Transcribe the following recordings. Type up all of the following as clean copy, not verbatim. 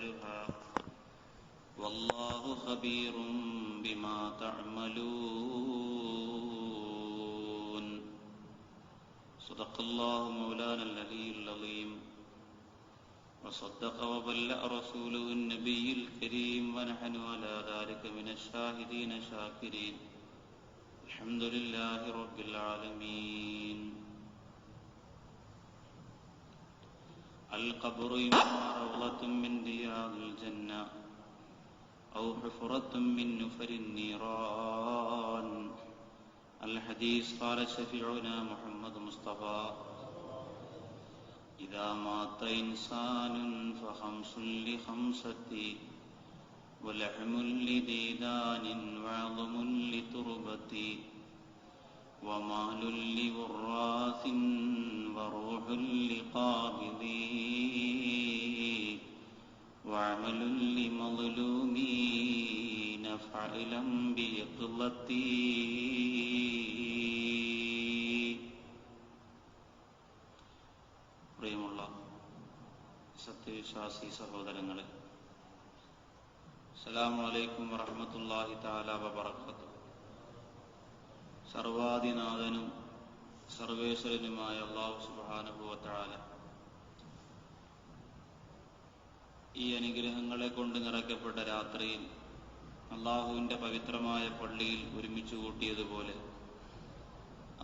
خيرها والله خبير بما تعملون. صدق الله مولانا العلي العظيم وصدق وبلغ رسوله النبي الكريم ونحن على ذلك من الشاهدين شاكرين. الحمد لله رب العالمين. القبر إما روضة من رياض الجنة أو حفرة من نفر النيران. الحديث قال شفيعنا محمد مصطفى إذا مات إنسان فخمس لخمسة ولحم لديدان وعظم لتربة ومال لوراث وروح لقابض وعمل لمظلومين فعلا بيقظتي. പ്രിയമുള്ള സത്യവിശ്വാസി സഹോദരങ്ങളെ, അസ്സലാമു അലൈക്കും വറഹ്മത്തുള്ളാഹി തആല വബറകാതുഹു. സർവാദിനാഥനും സർവേശ്വരനുമായ അല്ലാഹു സുബ്ഹാനഹു വ തആല ഈ അനുഗ്രഹങ്ങളെ കൊണ്ട് നിറയ്ക്കപ്പെട്ട രാത്രിയിൽ അള്ളാഹുവിൻ്റെ പവിത്രമായ പള്ളിയിൽ ഒരുമിച്ച് കൂട്ടിയതുപോലെ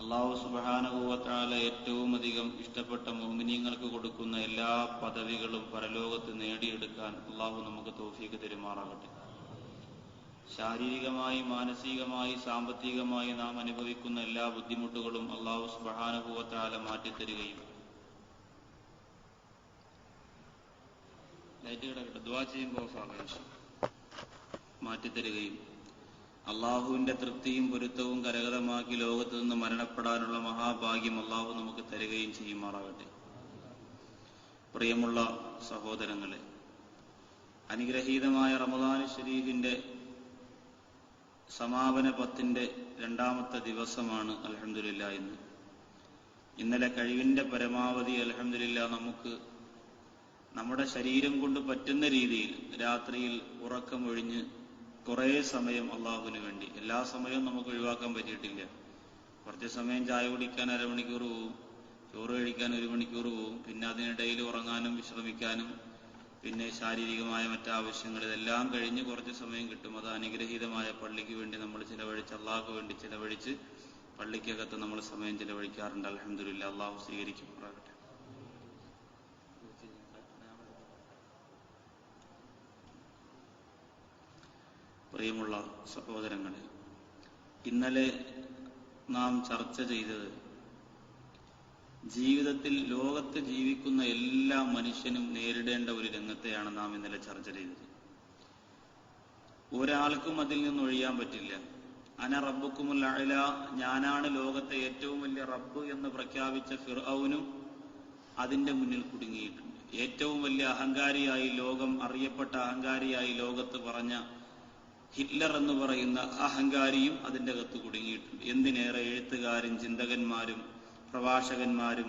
അല്ലാഹു സുബ്ഹാനഹു വ തആല ഏറ്റവും അധികം ഇഷ്ടപ്പെട്ട മുഅ്മിനീങ്ങൾക്ക് കൊടുക്കുന്ന എല്ലാ പദവികളും പരലോകത്ത് നേടിയെടുക്കാൻ അള്ളാഹു നമുക്ക് തൗഫീഖ് തരുമാറാകട്ടെ. ശാരീരികമായി, മാനസികമായി, സാമ്പത്തികമായി നാം അനുഭവിക്കുന്ന എല്ലാ ബുദ്ധിമുട്ടുകളും അല്ലാഹു സുബ്ഹാനഹു വ തആല മാറ്റിത്തരികയും മാറ്റിത്തരികയും അള്ളാഹുവിന്റെ തൃപ്തിയും പൊരുത്തവും കരഗതമാക്കി ലോകത്ത് നിന്ന് മരണപ്പെടാനുള്ള മഹാഭാഗ്യം അള്ളാഹു നമുക്ക് തരികയും ചെയ്യുമാറാകട്ടെ. പ്രിയമുള്ള സഹോദരങ്ങളെ, അനുഗ്രഹീതമായ റമദാൻ ശരീഫിന്റെ സമാപന 10ന്റെ 2ാമത്തെ ദിവസമാണ് അൽഹംദുലില്ലാ. ഇന്നലെ കഴിവിന്റെ പരമാവധി അൽഹംദുലില്ലാ നമുക്ക് നമ്മുടെ ശരീരം കൊണ്ട് പറ്റുന്ന രീതിയിൽ രാത്രിയിൽ ഉറക്കമൊഴിഞ്ഞ് കുറേ സമയം അള്ളാഹുവിന് വേണ്ടി, എല്ലാ സമയവും നമുക്ക് ഒഴിവാക്കാൻ പറ്റിയിട്ടില്ല. കുറച്ച് സമയം ചായ കുടിക്കാൻ അരമണിക്കൂർ പോവും, ചോറ് കഴിക്കാൻ 1 മണിക്കൂർ പോവും, പിന്നെ അതിനിടയിൽ ഉറങ്ങാനും വിശ്രമിക്കാനും പിന്നെ ശാരീരികമായ മറ്റാവശ്യങ്ങൾ ഇതെല്ലാം കഴിഞ്ഞ് കുറച്ച് സമയം കിട്ടും. അത് അനുഗ്രഹീതമായ പള്ളിക്ക് വേണ്ടി നമ്മൾ ചിലവഴിച്ച്, അള്ളാഹുക്ക് വേണ്ടി ചിലവഴിച്ച് പള്ളിക്കകത്ത് നമ്മൾ സമയം ചിലവഴിക്കാറുണ്ട്. അൽഹംദുലില്ലാ, അള്ളാഹു സ്വീകരിക്കുമാറാകട്ടെ. പ്രിയമുള്ള സഹോദരങ്ങളെ, ഇന്നലെ നാം ചർച്ച ചെയ്തത് ജീവിതത്തിൽ ലോകത്ത് ജീവിക്കുന്ന എല്ലാ മനുഷ്യനും നേരിടേണ്ട ഒരു രംഗത്തെയാണ് നാം ഇന്നലെ ചർച്ച ചെയ്തത്. ഒരാൾക്കും അതിൽ നിന്ന് ഒഴിയാൻ പറ്റില്ല. അന റബ്ബുക്കുമുൽ അഅല, ഞാനാണ് ലോകത്തെ ഏറ്റവും വലിയ റബ്ബ് എന്ന് പ്രഖ്യാപിച്ച ഫിർഔനും അതിന്റെ മുന്നിൽ കുടുങ്ങിയിട്ടുണ്ട്. ഏറ്റവും വലിയ അഹങ്കാരിയായി, ലോകം അറിയപ്പെട്ട അഹങ്കാരിയായി ലോകത്ത് പറഞ്ഞ ഹിറ്റ്ലർ എന്ന് പറയുന്ന അഹങ്കാരിയും അതിൻ്റെ അകത്ത് കുടുങ്ങിയിട്ടുണ്ട്. എന്തിനേറെ എഴുത്തുകാരും ചിന്തകന്മാരും പ്രഭാഷകന്മാരും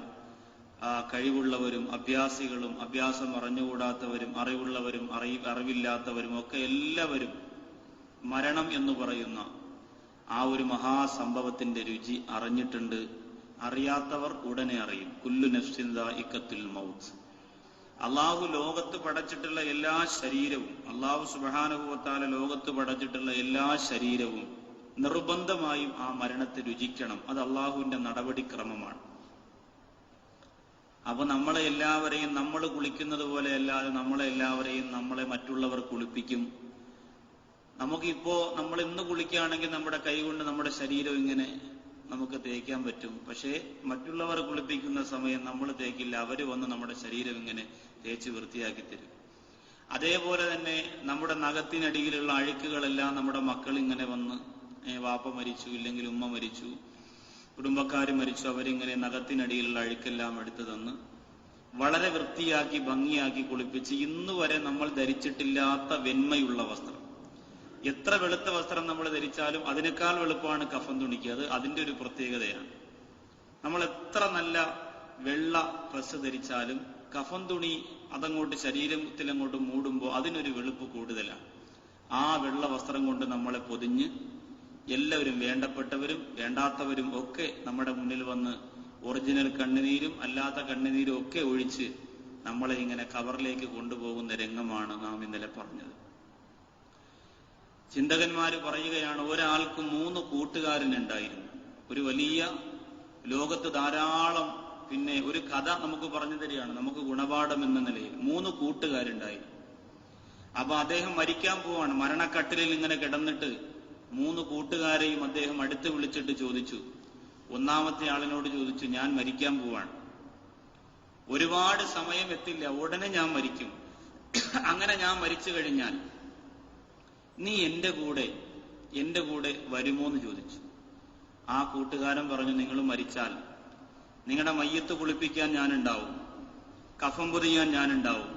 കഴിവുള്ളവരും അഭ്യാസികളും അഭ്യാസം അറിഞ്ഞുകൂടാത്തവരും അറിവുള്ളവരും അറിവില്ലാത്തവരും ഒക്കെ എല്ലാവരും മരണം എന്ന് പറയുന്ന ആ ഒരു മഹാസംഭവത്തിന്റെ രുചി അറിഞ്ഞിട്ടുണ്ട്. അറിയാത്തവർ ഉടനെ അറിയും. കുല്ലു നഫ്സിൻ ദാഇഖത്തുൽ മൗത്ത്. അള്ളാഹു ലോകത്ത് പടച്ചിട്ടുള്ള എല്ലാ ശരീരവും, അള്ളാഹു സുബ്ഹാനഹു വ തആല ലോകത്ത് പടച്ചിട്ടുള്ള എല്ലാ ശരീരവും നിർബന്ധമായും ആ മരണത്തെ രുചിക്കണം. അത് അള്ളാഹുവിന്റെ നടപടിക്രമമാണ്. അപ്പൊ നമ്മളെ എല്ലാവരെയും നമ്മൾ കുളിക്കുന്നത് പോലെ അല്ലാതെ നമ്മളെ മറ്റുള്ളവർ കുളിപ്പിക്കും. നമുക്കിപ്പോ നമ്മൾ ഇന്ന് കുളിക്കുകയാണെങ്കിൽ നമ്മുടെ കൈ കൊണ്ട് നമ്മുടെ ശരീരം ഇങ്ങനെ നമുക്ക് തേക്കാൻ പറ്റും. പക്ഷേ മറ്റുള്ളവർ കുളിപ്പിക്കുന്ന സമയം നമ്മൾ തേക്കില്ല, അവര് വന്ന് നമ്മുടെ ശരീരം ഇങ്ങനെ തേച്ച് വൃത്തിയാക്കി തരും. അതേപോലെ തന്നെ നമ്മുടെ നഖത്തിനടിയിലുള്ള അഴുക്കുകളെല്ലാം നമ്മുടെ മക്കൾ ഇങ്ങനെ വന്ന്, വാപ്പ മരിച്ചു, ഇല്ലെങ്കിൽ ഉമ്മ മരിച്ചു, കുടുംബക്കാർ മരിച്ചു, അവരിങ്ങനെ നഖത്തിനടിയിലുള്ള അഴുക്കെല്ലാം എടുത്തു തന്ന് വളരെ വൃത്തിയാക്കി ഭംഗിയാക്കി കുളിപ്പിച്ച് ഇന്ന് വരെ നമ്മൾ ധരിച്ചിട്ടില്ലാത്ത വെണ്മയുള്ള വസ്ത്രം, എത്ര വെളുത്ത വസ്ത്രം നമ്മൾ ധരിച്ചാലും അതിനേക്കാൾ വെളുപ്പമാണ് കഫൻ തുണിക്ക്. അത് അതിൻ്റെ ഒരു പ്രത്യേകതയാണ്. നമ്മൾ എത്ര നല്ല വെള്ള ഡ്രസ്സ് ധരിച്ചാലും കഫൻ തുണി അതങ്ങോട്ട് ശരീരത്തിലങ്ങോട്ട് മൂടുമ്പോൾ അതിനൊരു വെളുപ്പ് കൂടുതലാണ്. ആ വെള്ള വസ്ത്രം കൊണ്ട് നമ്മളെ പൊതിഞ്ഞ് എല്ലാവരും, വേണ്ടപ്പെട്ടവരും വേണ്ടാത്തവരും ഒക്കെ നമ്മുടെ മുന്നിൽ വന്ന് ഒറിജിനൽ കണ്ണുനീരും അല്ലാത്ത കണ്ണുനീരും ഒക്കെ ഒഴിച്ച് നമ്മളെ ഇങ്ങനെ ഖബറിലേക്ക് കൊണ്ടുപോകുന്ന രംഗമാണ് നാം ഇന്നലെ പറഞ്ഞത്. ചിന്തകന്മാര് പറയുകയാണ്, ഒരാൾക്ക് 3 കൂട്ടുകാരനുണ്ടായിരുന്നു. ഒരു വലിയ ലോകത്ത് ധാരാളം, പിന്നെ ഒരു കഥ നമുക്ക് പറഞ്ഞു തരികയാണ് നമുക്ക് ഗുണപാഠം എന്ന നിലയിൽ. 3 കൂട്ടുകാരുണ്ടായിരുന്നു. അപ്പൊ അദ്ദേഹം മരിക്കാൻ പോവാണ്. മരണക്കട്ടിലിൽ ഇങ്ങനെ കിടന്നിട്ട് 3 കൂട്ടുകാരെയും അദ്ദേഹം അടുത്ത് വിളിച്ചിട്ട് ചോദിച്ചു. ഒന്നാമത്തെ ആളിനോട് ചോദിച്ചു, ഞാൻ മരിക്കാൻ പോവാണ്, ഒരുപാട് സമയം എത്തില്ല, ഉടനെ ഞാൻ മരിക്കും. അങ്ങനെ ഞാൻ മരിച്ചു കഴിഞ്ഞാൽ നീ എന്റെ കൂടെ വരുമോ എന്ന് ചോദിച്ചു. ആ കൂട്ടുകാരൻ പറഞ്ഞു, നിങ്ങൾ മരിച്ചാൽ നിങ്ങളുടെ മയ്യത്ത് കുളിപ്പിക്കാൻ ഞാനുണ്ടാവും, കഫം പൊതിയാൻ ഞാനുണ്ടാവും,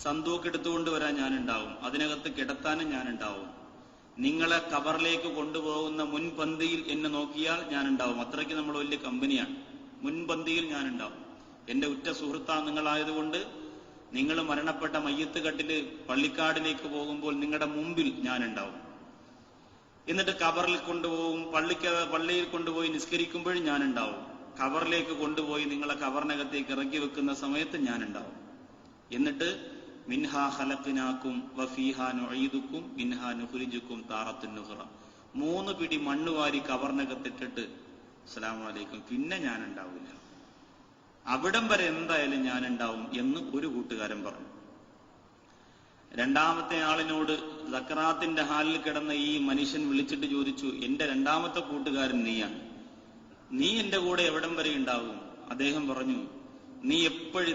സന്തൂക്ക് എടുത്തുകൊണ്ടുവരാൻ ഞാനുണ്ടാവും, അതിനകത്ത് കിടത്താനും ഞാനുണ്ടാവും, നിങ്ങളെ ഖബറിലേക്ക് കൊണ്ടുപോകുന്ന മുൻപന്തിയിൽ എന്നെ നോക്കിയാൽ ഞാനുണ്ടാവും. അത്രയ്ക്ക് നമ്മൾ വലിയ കമ്പനിയാണ്. മുൻപന്തിയിൽ ഞാനുണ്ടാവും. എന്റെ ഉറ്റ സുഹൃത്താണ് നിങ്ങളായതുകൊണ്ട് നിങ്ങൾ മരണപ്പെട്ട മയ്യത്ത് കട്ടില് പള്ളിക്കാടിലേക്ക് പോകുമ്പോൾ നിങ്ങളുടെ മുമ്പിൽ ഞാനുണ്ടാവും. എന്നിട്ട് ഖബറിൽ കൊണ്ടുപോകും, പള്ളിയിൽ കൊണ്ടുപോയി നിസ്കരിക്കുമ്പോഴും ഞാനുണ്ടാവും. ഖബറിലേക്ക് കൊണ്ടുപോയി നിങ്ങളെ ഖബറിനകത്തേക്ക് ഇറക്കി വെക്കുന്ന സമയത്ത് ഞാനുണ്ടാവും. എന്നിട്ട് മിൻഹാ ഖലഖ്നാകും വഫീഹാ നുഈദുക്കും മിൻഹാ നുഖ്രിജുക്കും താറത്തുൻ നുഖറ, 3 പിടി മണ്ണ് വാരി ഖബറിനകത്തിട്ടിട്ട് അസ്സലാമു അലൈക്കും, പിന്നെ ഞാനുണ്ടാവില്ല, അവിടം വരെ എന്തായാലും ഞാനുണ്ടാവും എന്ന് ഒരു കൂട്ടുകാരൻ പറഞ്ഞു. രണ്ടാമത്തെ ആളിനോട് സക്കറാത്തിന്റെ ഹാലിൽ കിടന്ന ഈ മനുഷ്യൻ വിളിച്ചിട്ട് ചോദിച്ചു, എന്റെ രണ്ടാമത്തെ കൂട്ടുകാരൻ നീയാണ്, നീ എന്റെ കൂടെ എവിടം വരെ ഉണ്ടാവും? അദ്ദേഹം പറഞ്ഞു,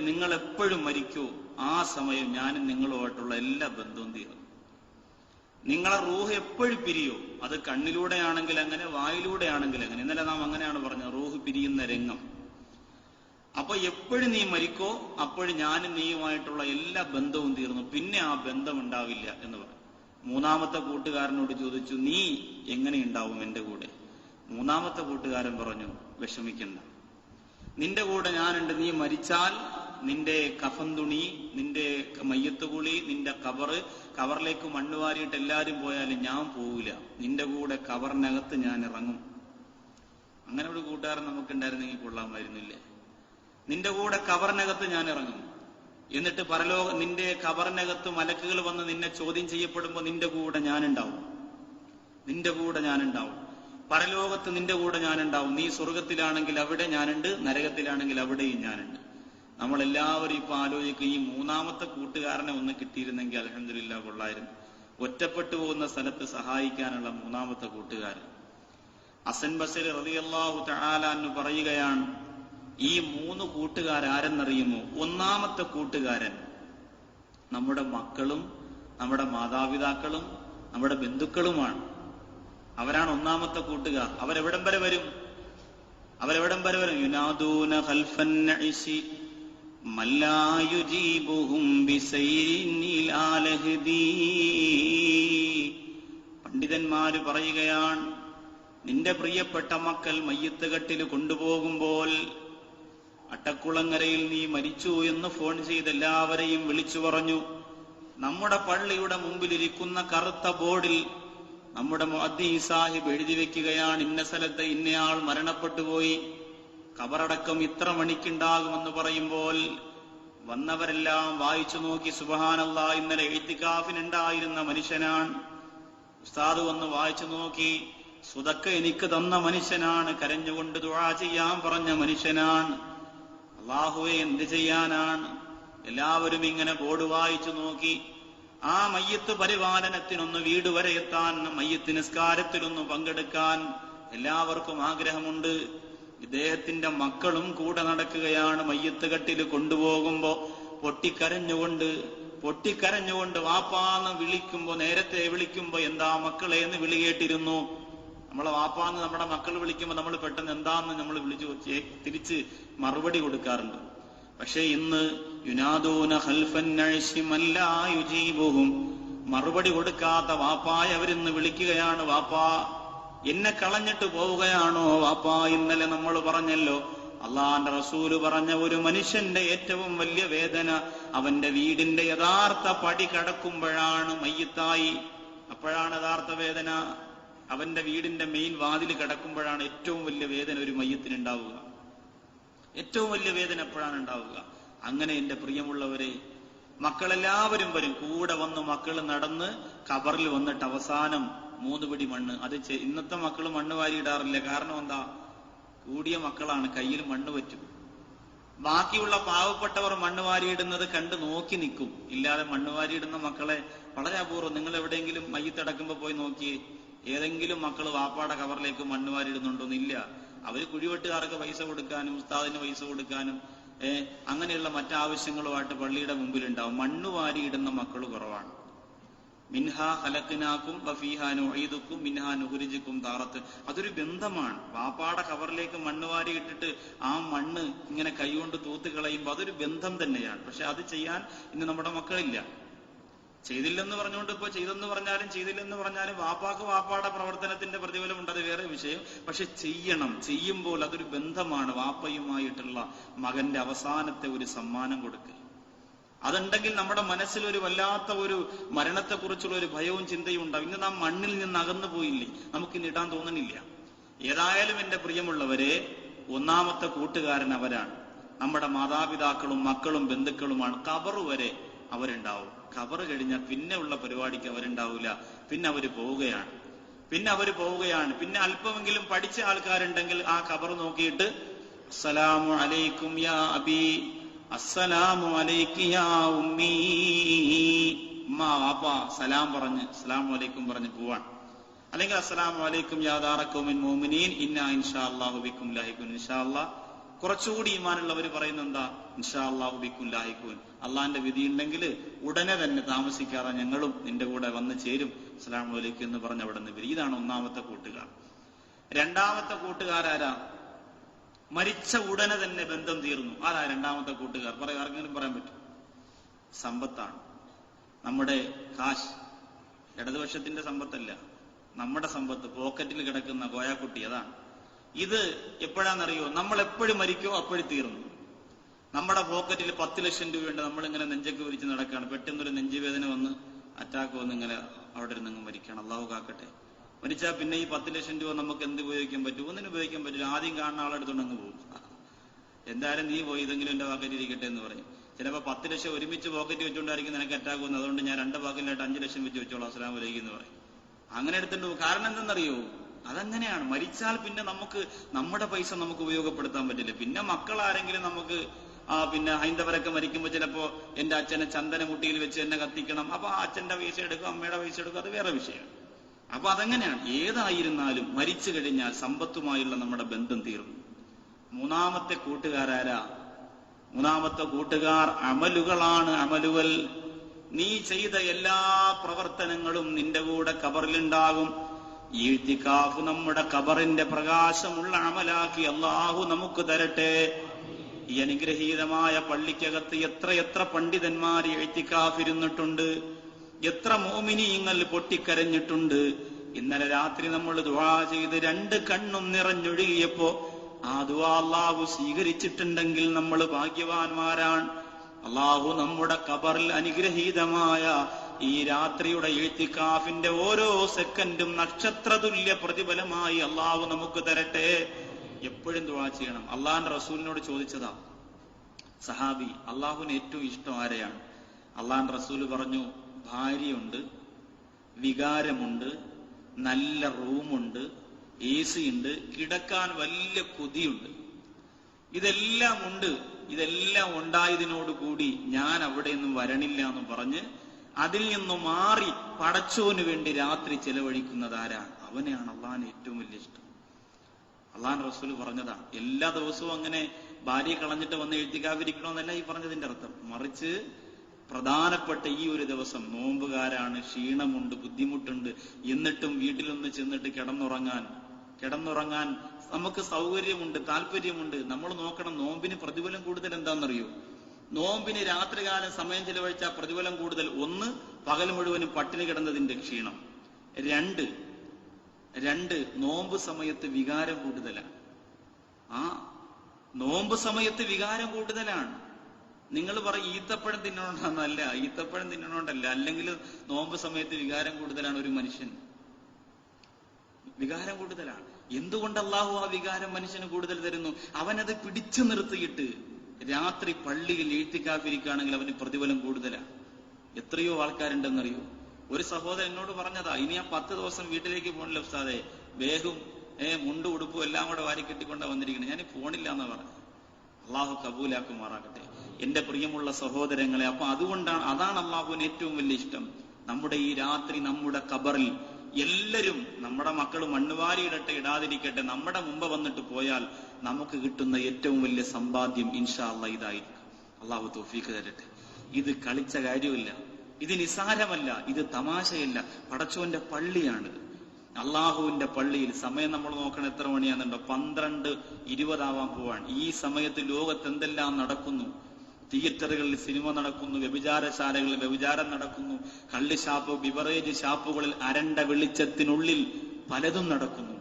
നിങ്ങൾ എപ്പോഴും മരിക്കോ ആ സമയം ഞാനും നിങ്ങളുമായിട്ടുള്ള എല്ലാ ബന്ധവും തീരും. നിങ്ങളെ റൂഹ് എപ്പോഴും പിരിയോ, അത് കണ്ണിലൂടെ ആണെങ്കിൽ അങ്ങനെ, വായിലൂടെ ആണെങ്കിൽ അങ്ങനെ. ഇന്നലെ നാം അങ്ങനെയാണ് പറഞ്ഞത്, റൂഹ് പിരിയുന്ന രംഗം. അപ്പൊ എപ്പോഴും നീ മരിക്കോ അപ്പോഴും ഞാനും നീയുമായിട്ടുള്ള എല്ലാ ബന്ധവും തീർന്നു, പിന്നെ ആ ബന്ധം ഉണ്ടാവില്ല എന്ന് പറഞ്ഞു. മൂന്നാമത്തെ കൂട്ടുകാരനോട് ചോദിച്ചു, നീ എങ്ങനെ ഉണ്ടാവും എന്റെ കൂടെ? മൂന്നാമത്തെ കൂട്ടുകാരൻ പറഞ്ഞു, വിഷമിക്കണ്ട, നിന്റെ കൂടെ ഞാനുണ്ട്. നീ മരിച്ചാൽ നിന്റെ കഫൻ തുണി, നിന്റെ മയ്യത്ത് കുളി, നിന്റെ ഖബറിലേക്ക് മണ്ണ് വാരിയിട്ട് എല്ലാരും പോയാലും ഞാൻ പോവില്ല, നിന്റെ കൂടെ ഖബറിനകത്ത് ഞാൻ ഇറങ്ങും. അങ്ങനെ ഒരു കൂട്ടുകാരൻ നമുക്കുണ്ടായിരുന്നെങ്കിൽ കൊള്ളാമായിരുന്നില്ലേ? നിന്റെ കൂടെ ഖബറിനകത്ത് ഞാൻ ഇറങ്ങും, എന്നിട്ട് നിന്റെ ഖബറിനകത്ത് മലക്കുകൾ വന്ന് നിന്നെ ചോദ്യം ചെയ്യപ്പെടുമ്പോ നിന്റെ കൂടെ ഞാനുണ്ടാവും, നിന്റെ കൂടെ ഞാനുണ്ടാവും. പരലോകത്ത് നിന്റെ കൂടെ ഞാനുണ്ടാവും. നീ സ്വർഗത്തിലാണെങ്കിൽ അവിടെ ഞാനുണ്ട്, നരകത്തിലാണെങ്കിൽ അവിടെയും ഞാനുണ്ട്. നമ്മളെല്ലാവരും ഇപ്പൊ ആലോചിക്കും, ഈ മൂന്നാമത്തെ കൂട്ടുകാരനെ ഒന്ന് കിട്ടിയിരുന്നെങ്കിൽ അൽഹംദുലില്ലാഹ് കൊള്ളായിരുന്നു. ഒറ്റപ്പെട്ടു പോകുന്ന സ്ഥലത്ത് സഹായിക്കാനുള്ള മൂന്നാമത്തെ കൂട്ടുകാരൻ. ഹസൻ ബസരി റളിയല്ലാഹു തആല അൻഹു പറയുകയാണ്, ഈ 3 കൂട്ടുകാരാരെന്നറിയുമോ? ഒന്നാമത്തെ കൂട്ടുകാരൻ നമ്മുടെ മക്കളും നമ്മുടെ മാതാപിതാക്കളും നമ്മുടെ ബന്ധുക്കളുമാണ്. അവരാണ് ഒന്നാമത്തെ കൂട്ടുകാർ. അവരെവിടം വരെ വരും? യുനാദൂന ഖൽഫൻ നഇശി മല്ലാ യുജീബുഹും ബിസൈരിൻ ഇലാ ലഹദീ. പണ്ഡിതന്മാര് പറയുകയാണ്, നിന്റെ പ്രിയപ്പെട്ട മക്കൾ മയ്യത്ത് കട്ടിൽ കൊണ്ടുപോകുമ്പോൾ അട്ടക്കുളങ്ങരയിൽ നീ മരിച്ചു എന്ന് ഫോൺ ചെയ്ത് എല്ലാവരെയും വിളിച്ചു പറഞ്ഞു. നമ്മുടെ പള്ളിയുടെ മുമ്പിലിരിക്കുന്ന കറുത്ത ബോർഡിൽ നമ്മുടെ മുഅദ്ദിൻ സാഹിബ് എഴുതി വെക്കുകയാണ്, ഇന്ന സ്ഥലത്ത് ഇന്നയാൾ മരണപ്പെട്ടു പോയി, ഖബറടക്കം ഇത്ര മണിക്കുണ്ടാകുമെന്ന് പറയുമ്പോൾ വന്നവരെല്ലാം വായിച്ചു നോക്കി. സുബ്ഹാനല്ലാഹ്, ഇന്നലെ ഇഅ്തികാഫിനുണ്ടായിരുന്ന മനുഷ്യനാണ്. ഉസ്താദ് വന്ന് വായിച്ചു നോക്കി, സുദക്ക എനിക്ക് തന്ന മനുഷ്യനാണ്, കരഞ്ഞുകൊണ്ട് ദുആ ചെയ്യാൻ പറഞ്ഞ മനുഷ്യനാണ്. അല്ലാഹുവേ, എന്ത് ചെയ്യാനാണ്? എല്ലാവരും ഇങ്ങനെ ബോർഡ് വായിച്ചു നോക്കി. ആ മയ്യത്ത് പരിപാലനത്തിനൊന്ന് വീട് വരെ എത്താൻ, മയ്യത്ത് നിസ്കാരത്തിലൊന്ന് പങ്കെടുക്കാൻ എല്ലാവർക്കും ആഗ്രഹമുണ്ട്. ഇദ്ദേഹത്തിന്റെ മക്കളും കൂടെ നടക്കുകയാണ്. മയ്യത്ത് കട്ടിൽ കൊണ്ടുപോകുമ്പോ പൊട്ടിക്കരഞ്ഞുകൊണ്ട് വാപ്പാന്ന് വിളിക്കുമ്പോ, നേരത്തെ വിളിക്കുമ്പോ എന്താ മക്കളെ എന്ന് വിളി കേട്ടിരുന്നു. നമ്മളെ വാപ്പാന്ന് നമ്മുടെ മക്കൾ വിളിക്കുമ്പോ നമ്മൾ പെട്ടെന്ന് എന്താന്ന് നമ്മൾ തിരിച്ച് മറുപടി കൊടുക്കാറുണ്ട്. പക്ഷെ ഇന്ന് യുനാദൂന ഖൽഫൻ നഇശി മല്ലാ യുജീബുഹും, മറുപടി കൊടുക്കാത്ത വാപ്പായ അവരിന്ന് വിളിക്കുകയാണ്. വാപ്പാ, എന്നെ കളഞ്ഞിട്ട് പോവുകയാണോ വാപ്പാ? ഇന്നലെ നമ്മൾ പറഞ്ഞല്ലോ, അള്ളാന്റെ റസൂല് പറഞ്ഞ ഒരു മനുഷ്യന്റെ ഏറ്റവും വലിയ വേദന അവന്റെ വീടിന്റെ യഥാർത്ഥ പടി കടക്കുമ്പോഴാണ്, മയ്യിത്തായി. അപ്പോഴാണ് യഥാർത്ഥ വേദന. അവന്റെ വീടിന്റെ മെയിൻ വാതിൽ കടക്കുമ്പോഴാണ് ഏറ്റവും വലിയ വേദന ഒരു മയ്യത്തിന് ഉണ്ടാവുക. ഏറ്റവും വലിയ വേദന എപ്പോഴാണ് ഉണ്ടാവുക? അങ്ങനെ എന്റെ പ്രിയമുള്ളവരെ, മക്കളെല്ലാവരും വരും, കൂടെ വന്ന് മക്കൾ നടന്ന് ഖബറിൽ വന്നിട്ട് അവസാനം 3 പിടി മണ്ണ്. അത് ഇന്നത്തെ മക്കൾ മണ്ണ് വാരിയിടാറില്ല. കാരണം എന്താ? കൂടിയ മക്കളാണ്, കയ്യിൽ മണ്ണ് പറ്റും. ബാക്കിയുള്ള പാവപ്പെട്ടവർ മണ്ണ് വാരിയിടുന്നത് കണ്ട് നോക്കി നിൽക്കും. ഇല്ലാതെ മണ്ണ് വാരിയിടുന്ന മക്കളെ വളരെ അപൂർവം. നിങ്ങൾ എവിടെയെങ്കിലും മയ്യത്തടക്കുമ്പോ പോയി നോക്കിയേ, ഏതെങ്കിലും മക്കൾ വാപ്പാടെ കവറിലേക്ക് മണ്ണ് വാരിയിടുന്നുണ്ടോന്നില്ല. അവര് കുഴിവെട്ടുകാർക്ക് പൈസ കൊടുക്കാനും ഉസ്താദിന് പൈസ കൊടുക്കാനും അങ്ങനെയുള്ള മറ്റാവശ്യങ്ങളുമായിട്ട് പള്ളിയുടെ മുമ്പിലുണ്ടാവും. മണ്ണ് വാരിയിടുന്ന മക്കൾ കുറവാണ്. മിൻഹാ ഖലഖ്നാകും വഫീഹാ നുഈദുക്കും മിൻഹാ നുഖ്രിജുക്കും താറത്ത്. അതൊരു ബന്ധമാണ്. വാപ്പാടെ കവറിലേക്ക് മണ്ണ് വാരി ഇട്ടിട്ട് ആ മണ്ണ് ഇങ്ങനെ കൈകൊണ്ട് തൂത്ത് കളയുമ്പോൾ അതൊരു ബന്ധം തന്നെയാണ്. പക്ഷെ അത് ചെയ്യാൻ ഇന്ന് നമ്മുടെ മക്കളില്ല. ചെയ്തില്ലെന്ന് പറഞ്ഞുകൊണ്ട് ഇപ്പൊ ചെയ്തെന്ന് പറഞ്ഞാലും ചെയ്തില്ലെന്ന് പറഞ്ഞാലും വാപ്പാക്ക് വാപ്പാടെ പ്രവർത്തനത്തിന്റെ പ്രതിഫലമുണ്ട്, അത് വേറെ വിഷയം. പക്ഷെ ചെയ്യണം. ചെയ്യുമ്പോൾ അതൊരു ബന്ധമാണ്. വാപ്പയുമായിട്ടുള്ള മകന്റെ അവസാനത്തെ ഒരു സമ്മാനം കൊടുക്കുക. അതുണ്ടെങ്കിൽ നമ്മുടെ മനസ്സിൽ ഒരു വല്ലാത്ത ഒരു മരണത്തെക്കുറിച്ചുള്ള ഒരു ഭയവും ചിന്തയും ഉണ്ടാവും. ഇന്ന് നാം മണ്ണിൽ നിന്ന് അകന്നു പോയില്ലേ, നമുക്കിന്ന് ഇടാൻ തോന്നുന്നില്ല. ഏതായാലും എന്റെ പ്രിയമുള്ളവരെ, ഒന്നാമത്തെ കൂട്ടുകാരൻ അവരാണ്. നമ്മുടെ മാതാപിതാക്കളും മക്കളും ബന്ധുക്കളുമാണ്. ഖബർ വരെ അവരുണ്ടാവും. ഖബർ കഴിഞ്ഞാൽ പിന്നെ ഉള്ള പരിപാടിക്ക് അവരുണ്ടാവില്ല. പിന്നെ അവര് പോവുകയാണ്. പിന്നെ അല്പമെങ്കിലും പഠിച്ച ആൾക്കാരുണ്ടെങ്കിൽ ആ ഖബർ നോക്കിയിട്ട് അസ്സലാമു അലൈക്കും യാ അബി, അസ്സലാമു അലൈക്കി യാ ഉമ്മീ, ഉമ്മ വാപ്പ സലാം പറഞ്ഞ് അസ്സലാമു അലൈക്കും പറഞ്ഞ് പോവാൻ. അല്ലെങ്കിൽ അസ്സലാമു അലൈക്കും യാ ദാറ ഖൗമിൻ മുഅ്മിനീൻ ഇന്നാ ഇൻഷാ അല്ലാഹു ബിക്കും ലാഹിഖൂൻ. ഇൻഷാ അല്ലാഹ് കുറച്ചുകൂടി ഈമാനുള്ളവർ പറയുന്ന എന്താ? ഇൻഷാ അല്ലാഹു ബിക്കും ലാഹിഖൂൻ. അള്ളാന്റെ വിധി ഉണ്ടെങ്കിൽ ഉടനെ തന്നെ താമസിക്കാതെ ഞങ്ങളും നിന്റെ കൂടെ വന്ന് ചേരും, അസ്സലാമു അലൈക്കും എന്ന് പറഞ്ഞ് അവിടെ നിന്ന് വരും. ഇതാണ് ഒന്നാമത്തെ കൂട്ടുകാർ. രണ്ടാമത്തെ കൂട്ടുകാരാരാ? മരിച്ച ഉടനെ തന്നെ ബന്ധം തീർന്നു. ആരാ രണ്ടാമത്തെ കൂട്ടുകാർ? ആർക്കെങ്കിലും പറയാൻ പറ്റും? സമ്പത്താണ്. നമ്മുടെ കാശ്. ഇടതുപക്ഷത്തിന്റെ സമ്പത്തല്ല, നമ്മുടെ സമ്പത്ത്. പോക്കറ്റിൽ കിടക്കുന്ന കോയാക്കുട്ടി, അതാണ്. ഇത് എപ്പോഴാണെന്നറിയോ? നമ്മൾ എപ്പോഴും മരിക്കോ അപ്പോഴും തീർന്നു. നമ്മുടെ പോക്കറ്റിൽ 10 ലക്ഷം രൂപയുണ്ട്, നമ്മളിങ്ങനെ നെഞ്ചൊക്കെ വിരിച്ച് നടക്കുകയാണ്. പെട്ടെന്നൊരു നെഞ്ചുവേദന വന്ന് അറ്റാക്ക് വന്ന് ഇങ്ങനെ അവിടെ ഇരുന്ന് മരിക്കണം. അള്ളാഹു കാക്കട്ടെ. മരിച്ചാൽ പിന്നെ ഈ 10 ലക്ഷം രൂപ നമുക്ക് എന്ത് ഉപയോഗിക്കാൻ പറ്റും? ഒന്നിനും ഉപയോഗിക്കാൻ പറ്റില്ല. ആദ്യം കാണുന്ന ആളെടുത്തോണ്ടങ്ങ് പോകും. എന്തായാലും നീ പോയി ഇതെങ്കിലും എന്റെ പോക്കറ്റിൽ ഇരിക്കട്ടെ എന്ന് പറയും. ചിലപ്പോൾ 10 ലക്ഷം ഒരുമിച്ച് പോക്കറ്റ് വെച്ചുകൊണ്ടായിരിക്കും നിനക്ക് അറ്റാക്ക് വന്നത്, അതുകൊണ്ട് ഞാൻ 2 പോക്കറ്റിലായിട്ട് 5 ലക്ഷം വെച്ച് വെച്ചോളാം, അസ്സലാമു അലൈക്കും എന്ന് പറയും. അങ്ങനെ എടുത്തിട്ട് പോകും. കാരണം എന്തെന്നറിയോ? അതങ്ങനെയാണ്. മരിച്ചാൽ പിന്നെ നമുക്ക് നമ്മുടെ പൈസ നമുക്ക് ഉപയോഗപ്പെടുത്താൻ പറ്റില്ല. പിന്നെ മക്കൾ ആരെങ്കിലും നമുക്ക് പിന്നെ ഹൈന്ദവരൊക്കെ മരിക്കുമ്പോൾ ചിലപ്പോ എന്റെ അച്ഛനെ ചന്ദനമുട്ടിയിൽ വെച്ച് എന്നെ കത്തിക്കണം, അപ്പൊ ആ അച്ഛന്റെ പൈസ എടുക്കും, അമ്മയുടെ പൈസ എടുക്കും, അത് വേറെ വിഷയമാണ്. അപ്പൊ അതങ്ങനെയാണ്. ഏതായിരുന്നാലും മരിച്ചു കഴിഞ്ഞാൽ സമ്പത്തുമായുള്ള നമ്മുടെ ബന്ധം തീർന്നു. മൂന്നാമത്തെ കൂട്ടുകാരാരാ? മൂന്നാമത്തെ കൂട്ടുകാർ അമലുകളാണ്. അമലുകൾ. നീ ചെയ്ത എല്ലാ പ്രവർത്തനങ്ങളും നിന്റെ കൂടെ ഖബറിലുണ്ടാകും. ഈ ഇഅ്തികാഫ് നമ്മുടെ ഖബറിന്റെ പ്രകാശമുള്ള അമലാക്കി അല്ലാഹു നമുക്ക് തരട്ടെ. ഈ അനുഗ്രഹീതമായ പള്ളിക്കകത്ത് എത്ര പണ്ഡിതന്മാർ ഇഅ്തികാഫ് ഇരുന്നിട്ടുണ്ട്, എത്ര മുഅ്മിനീങ്ങൾ പൊട്ടിക്കരഞ്ഞിട്ടുണ്ട്. ഇന്നലെ രാത്രി നമ്മൾ ദുആ ചെയ്ത് 2 കണ്ണും നിറഞ്ഞൊഴുകിയപ്പോ ആ ദുആ അല്ലാഹു സ്വീകരിച്ചിട്ടുണ്ടെങ്കിൽ നമ്മൾ ഭാഗ്യവാന്മാരാണ്. അല്ലാഹു നമ്മുടെ ഖബറിൽ അനുഗ്രഹീതമായ ഈ രാത്രിയുടെ ഇഅ്തികാഫിന്റെ ഓരോ സെക്കൻഡും നക്ഷത്രതുല്യ പ്രതിഫലമായി അല്ലാഹു നമുക്ക് തരട്ടെ. എപ്പോഴും ദുആ ചെയ്യണം. അള്ളാഹിന്റെ റസൂലിനോട് ചോദിച്ചതാ സഹാബി, അള്ളാഹുവിന് ഏറ്റവും ഇഷ്ടം ആരെയാണ്? അള്ളാഹിന്റെ റസൂല് പറഞ്ഞു, ഭാര്യയുണ്ട്, വികാരമുണ്ട്, നല്ല റൂമുണ്ട്, AC ഉണ്ട്, കിടക്കാൻ വലിയ കൊതിയുണ്ട്, ഇതെല്ലാം ഉണ്ട്. ഇതെല്ലാം ഉണ്ടായതിനോടുകൂടി ഞാൻ അവിടെ നിന്നും വരണില്ല എന്ന് പറഞ്ഞ് അതിൽ നിന്നും മാറി പടച്ചോന് വേണ്ടി രാത്രി ചെലവഴിക്കുന്നത് ആരാണ്? അവനെയാണ് അള്ളാഹിന് ഏറ്റവും വലിയ ഇഷ്ടം. അള്ളാഹു റസൂൽ പറഞ്ഞതാണ്. എല്ലാ ദിവസവും അങ്ങനെ ഭാര്യ കളഞ്ഞിട്ട് വന്ന് എഴുതിക്കാതിരിക്കണമെന്നല്ല ഈ പറഞ്ഞതിന്റെ അർത്ഥം. മറിച്ച് പ്രധാനപ്പെട്ട ഈ ഒരു ദിവസം നോമ്പുകാരാണ്, ക്ഷീണമുണ്ട്, ബുദ്ധിമുട്ടുണ്ട്, എന്നിട്ടും വീട്ടിലൊന്ന് ചെന്നിട്ട് കിടന്നുറങ്ങാൻ നമുക്ക് സൗകര്യമുണ്ട്, താല്പര്യമുണ്ട്. നമ്മൾ നോക്കണം, നോമ്പിന് പ്രതിഫലം കൂടുതൽ എന്താണെന്നറിയോ? നോമ്പിന് രാത്രികാലം സമയം ചെലവഴിച്ച പ്രതിഫലം കൂടുതൽ. 1, പകൽ മുഴുവനും പട്ടിണി കിടന്നതിന്റെ ക്ഷീണം. 2 നോമ്പ് സമയത്ത് വികാരം കൂടുതലാണ്. നോമ്പ് സമയത്ത് വികാരം കൂടുതലാണ്. നിങ്ങൾ പറയും ഈത്തപ്പഴം തിന്നണോണ്ടല്ല, ഈത്തപ്പഴം തിന്നണോണ്ടല്ല, അല്ലെങ്കിൽ നോമ്പ് സമയത്ത് വികാരം കൂടുതലാണ്. ഒരു മനുഷ്യൻ വികാരം കൂടുതലാണ്. എന്തുകൊണ്ട് അള്ളാഹു ആ വികാരം മനുഷ്യന് കൂടുതൽ തരുന്നു? അവനത് പിടിച്ചു നിർത്തിയിട്ട് രാത്രി പള്ളിയിൽ എഴുത്തിക്കാഫിരിക്കുകയാണെങ്കിൽ അവന് പ്രതിഫലം കൂടുതലാണ്. എത്രയോ ആൾക്കാരുണ്ടെന്നറിയോ? ഒരു സഹോദരൻ എന്നോട് പറഞ്ഞതാ, ഇനി ഞാൻ 10 ദിവസം വീട്ടിലേക്ക് പോകണില്ല ഉസ്താദേ, ബേഗും മുണ്ടും ഉടുപ്പും എല്ലാം കൂടെ വാരി കെട്ടിക്കൊണ്ടാ വന്നിരിക്കണം, ഞാൻ പോണില്ല എന്നാ പറഞ്ഞു. അള്ളാഹു കബൂലാക്കുമാറാകട്ടെ എന്റെ പ്രിയമുള്ള സഹോദരങ്ങളെ. അപ്പൊ അതാണ് അള്ളാഹുവിന് ഏറ്റവും വലിയ ഇഷ്ടം. നമ്മുടെ ഈ രാത്രി നമ്മുടെ ഖബറിൽ എല്ലാവരും, നമ്മുടെ മക്കൾ മണ്ണുവാരി ഇടട്ടെ ഇടാതിരിക്കട്ടെ, നമ്മുടെ മുമ്പ് വന്നിട്ട് പോയാൽ നമുക്ക് കിട്ടുന്ന ഏറ്റവും വലിയ സമ്പാദ്യം ഇൻഷാ അള്ളാഹ് ഇതായിരിക്കും. അള്ളാഹു തൗഫീഖ് തരട്ടെ. ഇത് കളിച്ച കാര്യമില്ല, ഇത് നിസാരമല്ല, ഇത് തമാശയല്ല. പടച്ചോന്റെ പള്ളിയാണിത്, അള്ളാഹുവിന്റെ പള്ളിയിൽ. സമയം നമ്മൾ നോക്കണം, എത്ര മണിയാണെന്നുണ്ടോ? 12:20 പോവാണ്. ഈ സമയത്ത് ലോകത്ത് എന്തെല്ലാം നടക്കുന്നു? തിയേറ്ററുകളിൽ സിനിമ നടക്കുന്നു, വ്യഭിചാരശാലകളിൽ വ്യഭിചാരം നടക്കുന്നു, കള്ള് ഷാപ്പ്, ബിവറേജ് ഷാപ്പുകളിൽ അരണ്ട വെളിച്ചത്തിനുള്ളിൽ പലതും നടക്കുന്നു.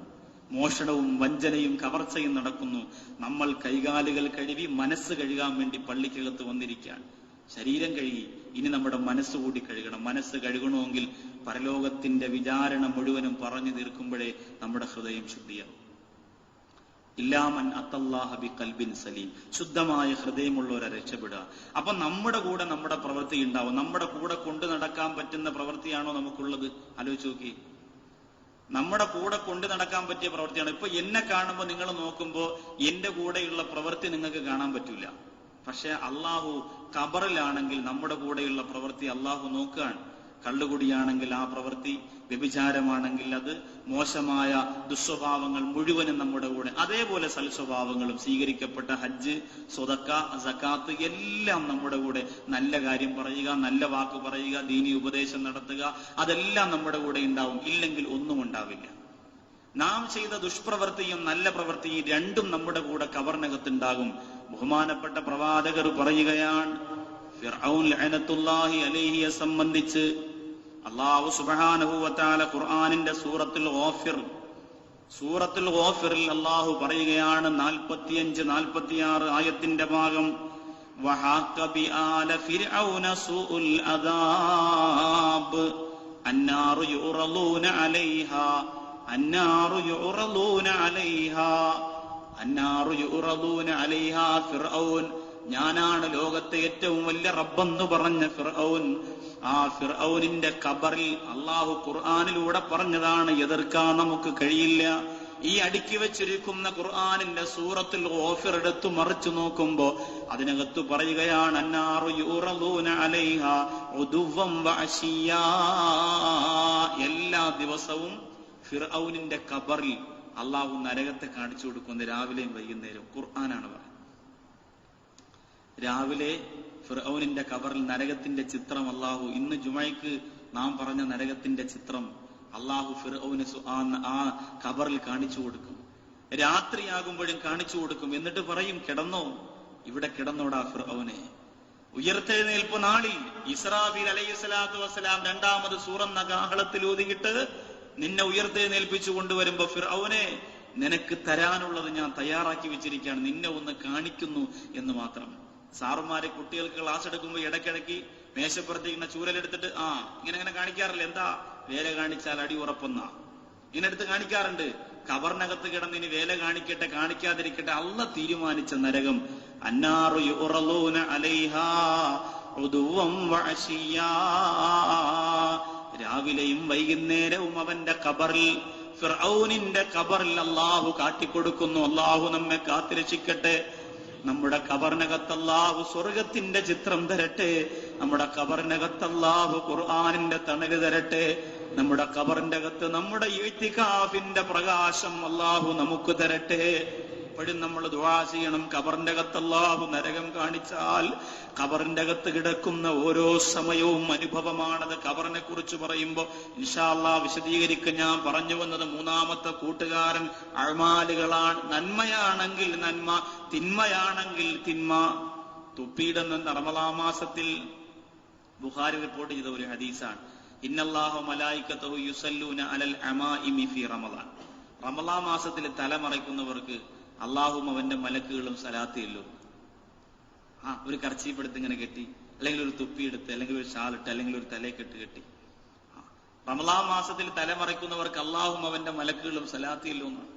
മോഷണവും വഞ്ചനയും കവർച്ചയും നടക്കുന്നു. നമ്മൾ കൈകാലുകൾ കഴുകി മനസ്സ് കഴുകാൻ വേണ്ടി പള്ളിക്കകത്ത് വന്നിരിക്കുകയാണ്. ശരീരം കഴുകി, ഇനി നമ്മുടെ മനസ്സുകൂടി കഴുകണം. മനസ്സ് കഴുകണമെങ്കിൽ പരലോകത്തിന്റെ വിചാരണ മുഴുവനും പറഞ്ഞു തീർക്കുമ്പോഴേ നമ്മുടെ ഹൃദയം ശുദ്ധിയാവും. ഇല്ലാമൻ അത്തല്ലാഹ ബിഖൽബിൻ സലീം, ശുദ്ധമായ ഹൃദയമുള്ളവരെ രക്ഷപ്പെടുക. അപ്പൊ നമ്മുടെ കൂടെ നമ്മുടെ പ്രവൃത്തി ഉണ്ടാവും. നമ്മുടെ കൂടെ കൊണ്ടു നടക്കാൻ പറ്റുന്ന പ്രവൃത്തിയാണോ നമുക്കുള്ളത്? ആലോചിച്ച് നോക്കി. നമ്മുടെ കൂടെ കൊണ്ടു നടക്കാൻ പറ്റിയ പ്രവൃത്തിയാണ്. ഇപ്പൊ എന്നെ കാണുമ്പോൾ നിങ്ങൾ നോക്കുമ്പോ എന്റെ കൂടെയുള്ള പ്രവൃത്തി നിങ്ങൾക്ക് കാണാൻ പറ്റൂല. പക്ഷെ അള്ളാഹു ഖബറിലാണെങ്കിൽ നമ്മുടെ കൂടെയുള്ള പ്രവൃത്തി അള്ളാഹു നോക്കുകയാണ്. കള്ളുകുടിയാണെങ്കിൽ ആ പ്രവൃത്തി, വ്യഭിചാരമാണെങ്കിൽ അത്, മോശമായ ദുസ്വഭാവങ്ങൾ മുഴുവനും നമ്മുടെ കൂടെ. അതേപോലെ സൽസ്വഭാവങ്ങളും, സ്വീകരിക്കപ്പെട്ട ഹജ്ജ്, സ്വതക്ക, സക്കാത്ത് എല്ലാം നമ്മുടെ കൂടെ. നല്ല കാര്യം പറയുക, നല്ല വാക്ക് പറയുക, ദീനി ഉപദേശം നടത്തുക, അതെല്ലാം നമ്മുടെ കൂടെ ഉണ്ടാവും. ഇല്ലെങ്കിൽ ഒന്നും ഉണ്ടാവില്ല. നാം ചെയ്ത ദുഷ്പ്രവൃത്തിയും നല്ല പ്രവൃത്തിയും രണ്ടും നമ്മുടെ കൂടെ ഖബറിനകത്തുണ്ടാകും. ബഹുമാനപ്പെട്ട പ്രവാചകർ പറയുകയാണ്, ഫിർഔൻ ലഅനത്തുല്ലാഹി അലൈഹിയെ സംബന്ധിച്ച് അല്ലാഹു സുബ്ഹാനഹു വ തആല ഖുർആനിന്റെ സൂറത്തുൽ ഗാഫിറിൽ അല്ലാഹു പറയുകയാണ്, 45-46 ആയത്തിന്റെ ഭാഗം, വഹാക ബിആല ഫിർഔന സൂഉൽ അദാബ് അന്നാറു യുറളൂന അലൈഹാ ഫിർഔൻ, ഞാനാണ് ലോകത്തെ ഏറ്റവും വലിയ റബ്ബെന്ന് പറഞ്ഞ ഫിർഔൻ. ആ ഫിർഔനിന്റെ ഖബറിൽ അള്ളാഹു ഖുർആനിലൂടെ പറഞ്ഞതാണ്, എതിർക്കാൻ നമുക്ക് കഴിയില്ല. ഈ അടുക്കി വെച്ചിരിക്കുന്ന ഖുർആനിന്റെ സൂറത്തുൽ ഗാഫിർ എടുത്തു മറിച്ചു നോക്കുമ്പോ അതിനകത്ത് പറയുകയാണ്, അന്നാറു യുറളൂന അലൈഹാ ഉദുവ്വൻ വഅശിയാ, എല്ലാ ദിവസവും ഫിർഔനിന്റെ ഖബറിൽ അള്ളാഹു നരകത്തെ കാണിച്ചു കൊടുക്കുന്നത് രാവിലെയും വൈകുന്നേരം. ഖുർആനാണ് പറയുന്നത്. രാവിലെ ഫിർഔനിന്റെ ഖബറിൽ നരകത്തിന്റെ ചിത്രം അള്ളാഹു, ഇന്ന് ജുമയ്ക്ക് നാം പറഞ്ഞ നരകത്തിന്റെ ചിത്രം അള്ളാഹു ഫിർഔന് ആ ഖബറിൽ കാണിച്ചു കൊടുക്കും. രാത്രിയാകുമ്പോഴും കാണിച്ചു കൊടുക്കും. എന്നിട്ട് പറയും, കിടന്നോ, ഇവിടെ കിടന്നോടാ ഫിർഔനെ. ഉയർത്തെഴുന്നേൽപ്പ് നാളിൽ ഇസ്രാഫീൽ അലൈഹിസ്സലാത്തു വസ്സലാം രണ്ടാമത് സൂറന്ന കാഹളത്തിൽ ഊതിയിട്ട് നിന്നെ ഉയർത്തെഴുന്നേൽപ്പിച്ചു കൊണ്ടുവരുമ്പോ, ഫിർഔനെ, നിനക്ക് തരാനുള്ളത് ഞാൻ തയ്യാറാക്കി വെച്ചിരിക്കുകയാണ്, നിന്നെ ഒന്ന് കാണിക്കുന്നു എന്ന് മാത്രം. സാറുമാര് കുട്ടികൾക്ക് ക്ലാസ് എടുക്കുമ്പോ ഇടയ്ക്കിടയ്ക്ക് മേശപ്പുറത്തേക്കുന്ന ചൂരലെടുത്തിട്ട് ഇങ്ങനെ കാണിക്കാറില്ല. എന്താ? വേല കാണിച്ചാൽ അടി ഉറപ്പെന്നാ. ഇങ്ങനെ എടുത്ത് കാണിക്കാറുണ്ട്. ഖബറിനകത്ത് കിടന്ന് ഇനി വേല കാണിക്കട്ടെ കാണിക്കാതിരിക്കട്ടെ, അള്ളാഹ് തീരുമാനിച്ച നരകം. അന്നാറു യുറളൂന അലൈഹാ ഉദുവ്വൻ വഅശിയാ, രാവിലെയും വൈകുന്നേരവും അവന്റെ ഖബറിൽ, ഫിർഔനിന്റെ ഖബറിൽ അള്ളാഹു കാട്ടിക്കൊടുക്കുന്നു. അള്ളാഹു നമ്മെ കാത്തിരക്ഷിക്കട്ടെ. നമ്മുടെ ഖബറിനകത്ത് അല്ലാഹു സ്വർഗത്തിന്റെ ചിത്രം തരട്ടെ. നമ്മുടെ ഖബറിനകത്ത് അല്ലാഹു ഖുർആനിന്റെ തണല് തരട്ടെ. നമ്മുടെ ഖബറിന്റെ അകത്ത് നമ്മുടെ ഇഅ്തികാഫിന്റെ പ്രകാശം അല്ലാഹു നമുക്ക് തരട്ടെ. എപ്പോഴും നമ്മൾ ദുആ ചെയ്യണം. ഖബറിന്റെ അകത്ത് അല്ലാഹു നരകം കാണിച്ചാൽ ഖബറിന്റെ അകത്ത് കിടക്കുന്ന ഓരോ സമയവും അനുഭവമാണത്. ഖബറിനെ കുറിച്ച് പറയുമ്പോൾ ഇൻഷാ അല്ലാഹ് വിശദീകരിക്കാൻ ഞാൻ പറഞ്ഞു വന്നത് മൂന്നാമത്തെ കൂട്ടുകാരൻ അഅ്മാലുകളാണ്. നന്മയാണെങ്കിൽ നന്മ, തിന്മയാണെങ്കിൽ തിന്മ. തുപ്പിയിടുന്ന റമളാൻ മാസത്തിൽ ബുഖാരി റിപ്പോർട്ട് ചെയ്ത ഒരു ഹദീസാണ്, ഇന്നല്ലാഹു മലായികതഹു യുസല്ലൂന അലൽ അമാഇമി ഫീ റമളാൻ. റമളാൻ മാസത്തിൽ തലമറയ്ക്കുന്നവർക്ക് അള്ളാഹും അവന്റെ മലക്കുകളും സലാത്ത് ചൊല്ലും. ഒരു കർച്ചീപ്പെടുത്ത് ഇങ്ങനെ കെട്ടി, അല്ലെങ്കിൽ ഒരു തുപ്പിയെടുത്ത്, അല്ലെങ്കിൽ ഒരു ഷാലിട്ട്, അല്ലെങ്കിൽ ഒരു തലയെക്കെട്ട് കെട്ടി. റമളാൻ മാസത്തിൽ തലമറയ്ക്കുന്നവർക്ക് അള്ളാഹും അവന്റെ മലക്കുകളും സലാത്ത് ചൊല്ലുമെന്നാണ്.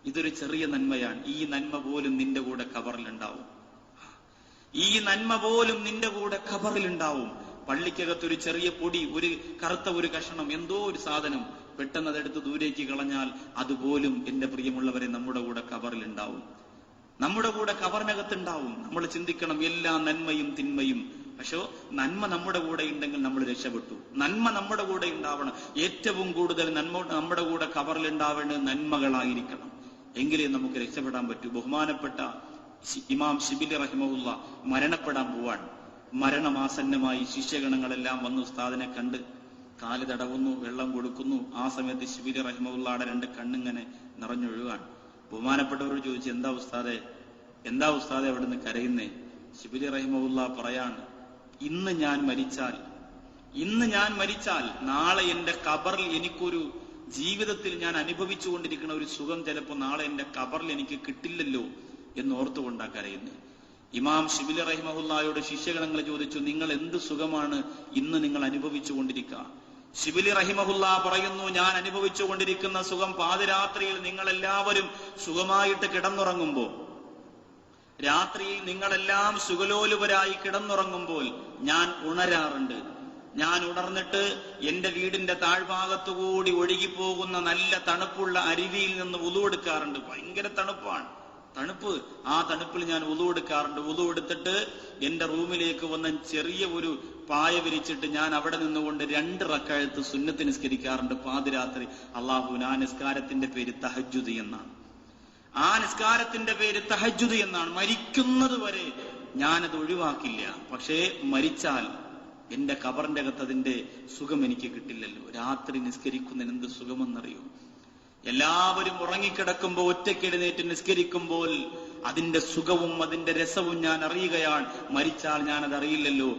ഇതൊരു ചെറിയ നന്മയാണ്. ഈ നന്മ പോലും നിന്റെ കൂടെ ഖബറിലുണ്ടാവും. ഈ നന്മ പോലും നിന്റെ കൂടെ ഖബറിലുണ്ടാവും. പള്ളിക്കകത്തൊരു ചെറിയ പൊടി, ഒരു കറുത്ത ഒരു കഷണം, എന്തോ ഒരു സാധനം പെട്ടെന്ന് അതെടുത്ത് ദൂരേക്ക് കളഞ്ഞാൽ അതുപോലും എന്റെ പ്രിയമുള്ളവരെ നമ്മുടെ കൂടെ ഖബറിലുണ്ടാവും. നമ്മുടെ കൂടെ ഖബറിനകത്തുണ്ടാവും. നമ്മൾ ചിന്തിക്കണം എല്ലാ നന്മയും തിന്മയും. പക്ഷേ നന്മ നമ്മുടെ കൂടെ ഉണ്ടെങ്കിൽ നമ്മൾ രക്ഷപ്പെട്ടു. നന്മ നമ്മുടെ കൂടെ ഉണ്ടാവണം. ഏറ്റവും കൂടുതൽ നമ്മുടെ കൂടെ ഖബറിൽ ഉണ്ടാവേണ്ടത് നന്മകളായിരിക്കണം. എങ്കിലേ നമുക്ക് രക്ഷപ്പെടാൻ പറ്റൂ. ബഹുമാനപ്പെട്ട ഇമാം ശിബിലി റഹിമഹുല്ല മരണപ്പെടാൻ പോവാൻ. മരണമാസന്നമായി ശിഷ്യഗണങ്ങളെല്ലാം വന്ന് ഉസ്താദിനെ കണ്ട് കാല് തടവുന്നു, വെള്ളം കൊടുക്കുന്നു. ആ സമയത്ത് ശിബിലി റഹിമഹുല്ലയുടെ 2 കണ്ണിങ്ങനെ നിറഞ്ഞൊഴുകാൻ. ബഹുമാനപ്പെട്ടവരോട് ചോദിച്ചു, എന്താ ഉസ്താദെ അവിടുന്ന് കരയുന്നേ? ശിബിലി റഹിമഹുല്ല പറയാണ്, ഇന്ന് ഞാൻ മരിച്ചാൽ നാളെ എന്റെ ഖബറിൽ എനിക്കൊരു ജീവിതത്തിൽ ഞാൻ അനുഭവിച്ചുകൊണ്ടിരിക്കുന്ന ഒരു സുഖം ചിലപ്പോൾ നാളെ എന്റെ ഖബറിൽ എനിക്ക് കിട്ടില്ലല്ലോ എന്ന് ഓർത്തുകൊണ്ടാ കരയുന്നത്. ഇമാം ശിബിലി റഹിമഹുല്ലയോട് ശിഷ്യഗണങ്ങൾ ചോദിച്ചു, നിങ്ങൾ എന്ത് സുഖമാണ് ഇന്ന് നിങ്ങൾ അനുഭവിച്ചു കൊണ്ടിരിക്കുക? ശിബിലി റഹിമഹുല്ല പറയുന്നു, ഞാൻ അനുഭവിച്ചു കൊണ്ടിരിക്കുന്ന സുഖം പാതിരാത്രിയിൽ നിങ്ങളെല്ലാവരും സുഖമായിട്ട് കിടന്നുറങ്ങുമ്പോ, രാത്രിയിൽ നിങ്ങളെല്ലാം സുഖലോലുപരായി കിടന്നുറങ്ങുമ്പോൾ ഞാൻ ഉണരാറുണ്ട്. ഞാൻ ഉണർന്നിട്ട് എന്റെ വീടിന്റെ താഴ്ഭാഗത്തുകൂടി ഒഴുകിപ്പോകുന്ന നല്ല തണുപ്പുള്ള അരുവിയിൽ നിന്ന് വുളു എടുക്കാറുണ്ട്. ഭയങ്കര തണുപ്പാണ്, തണുപ്പ്. ആ തണുപ്പിൽ ഞാൻ വുളു എടുക്കാറുണ്ട്. വുളു എടുത്തിട്ട് എന്റെ റൂമിലേക്ക് വന്ന് ചെറിയ ഒരു പായ വിരിച്ചിട്ട് ഞാൻ അവിടെ നിന്നുകൊണ്ട് 2 റക്അത്ത് സുന്നത്ത് നിസ്കരിക്കാറുണ്ട് പാതിരാത്രി. ആ നിസ്കാരത്തിന്റെ പേര് തഹജ്ജുദ് എന്നാണ്. ആ നിസ്കാരത്തിന്റെ പേര് തഹജ്ജുദ് എന്നാണ്. മരിക്കുന്നത് വരെ ഞാനത് ഒഴിവാക്കില്ല. പക്ഷേ മരിച്ചാൽ എന്റെ ഖബറിന്റെ അകത്ത് അതിന്റെ സുഖം എനിക്ക് കിട്ടില്ലല്ലോ. രാത്രി നിസ്കരിക്കുന്നതിന് എന്ത് സുഖമെന്നറിയോ? എല്ലാവരും ഉറങ്ങിക്കിടക്കുമ്പോൾ ഒറ്റയ്ക്കെഴുന്നേറ്റ് നിസ്കരിക്കുമ്പോൾ അതിന്റെ സുഖവും അതിന്റെ രസവും ഞാൻ അറിയുകയാണ്. മരിച്ചാൽ ഞാനത് അറിയില്ലല്ലോ.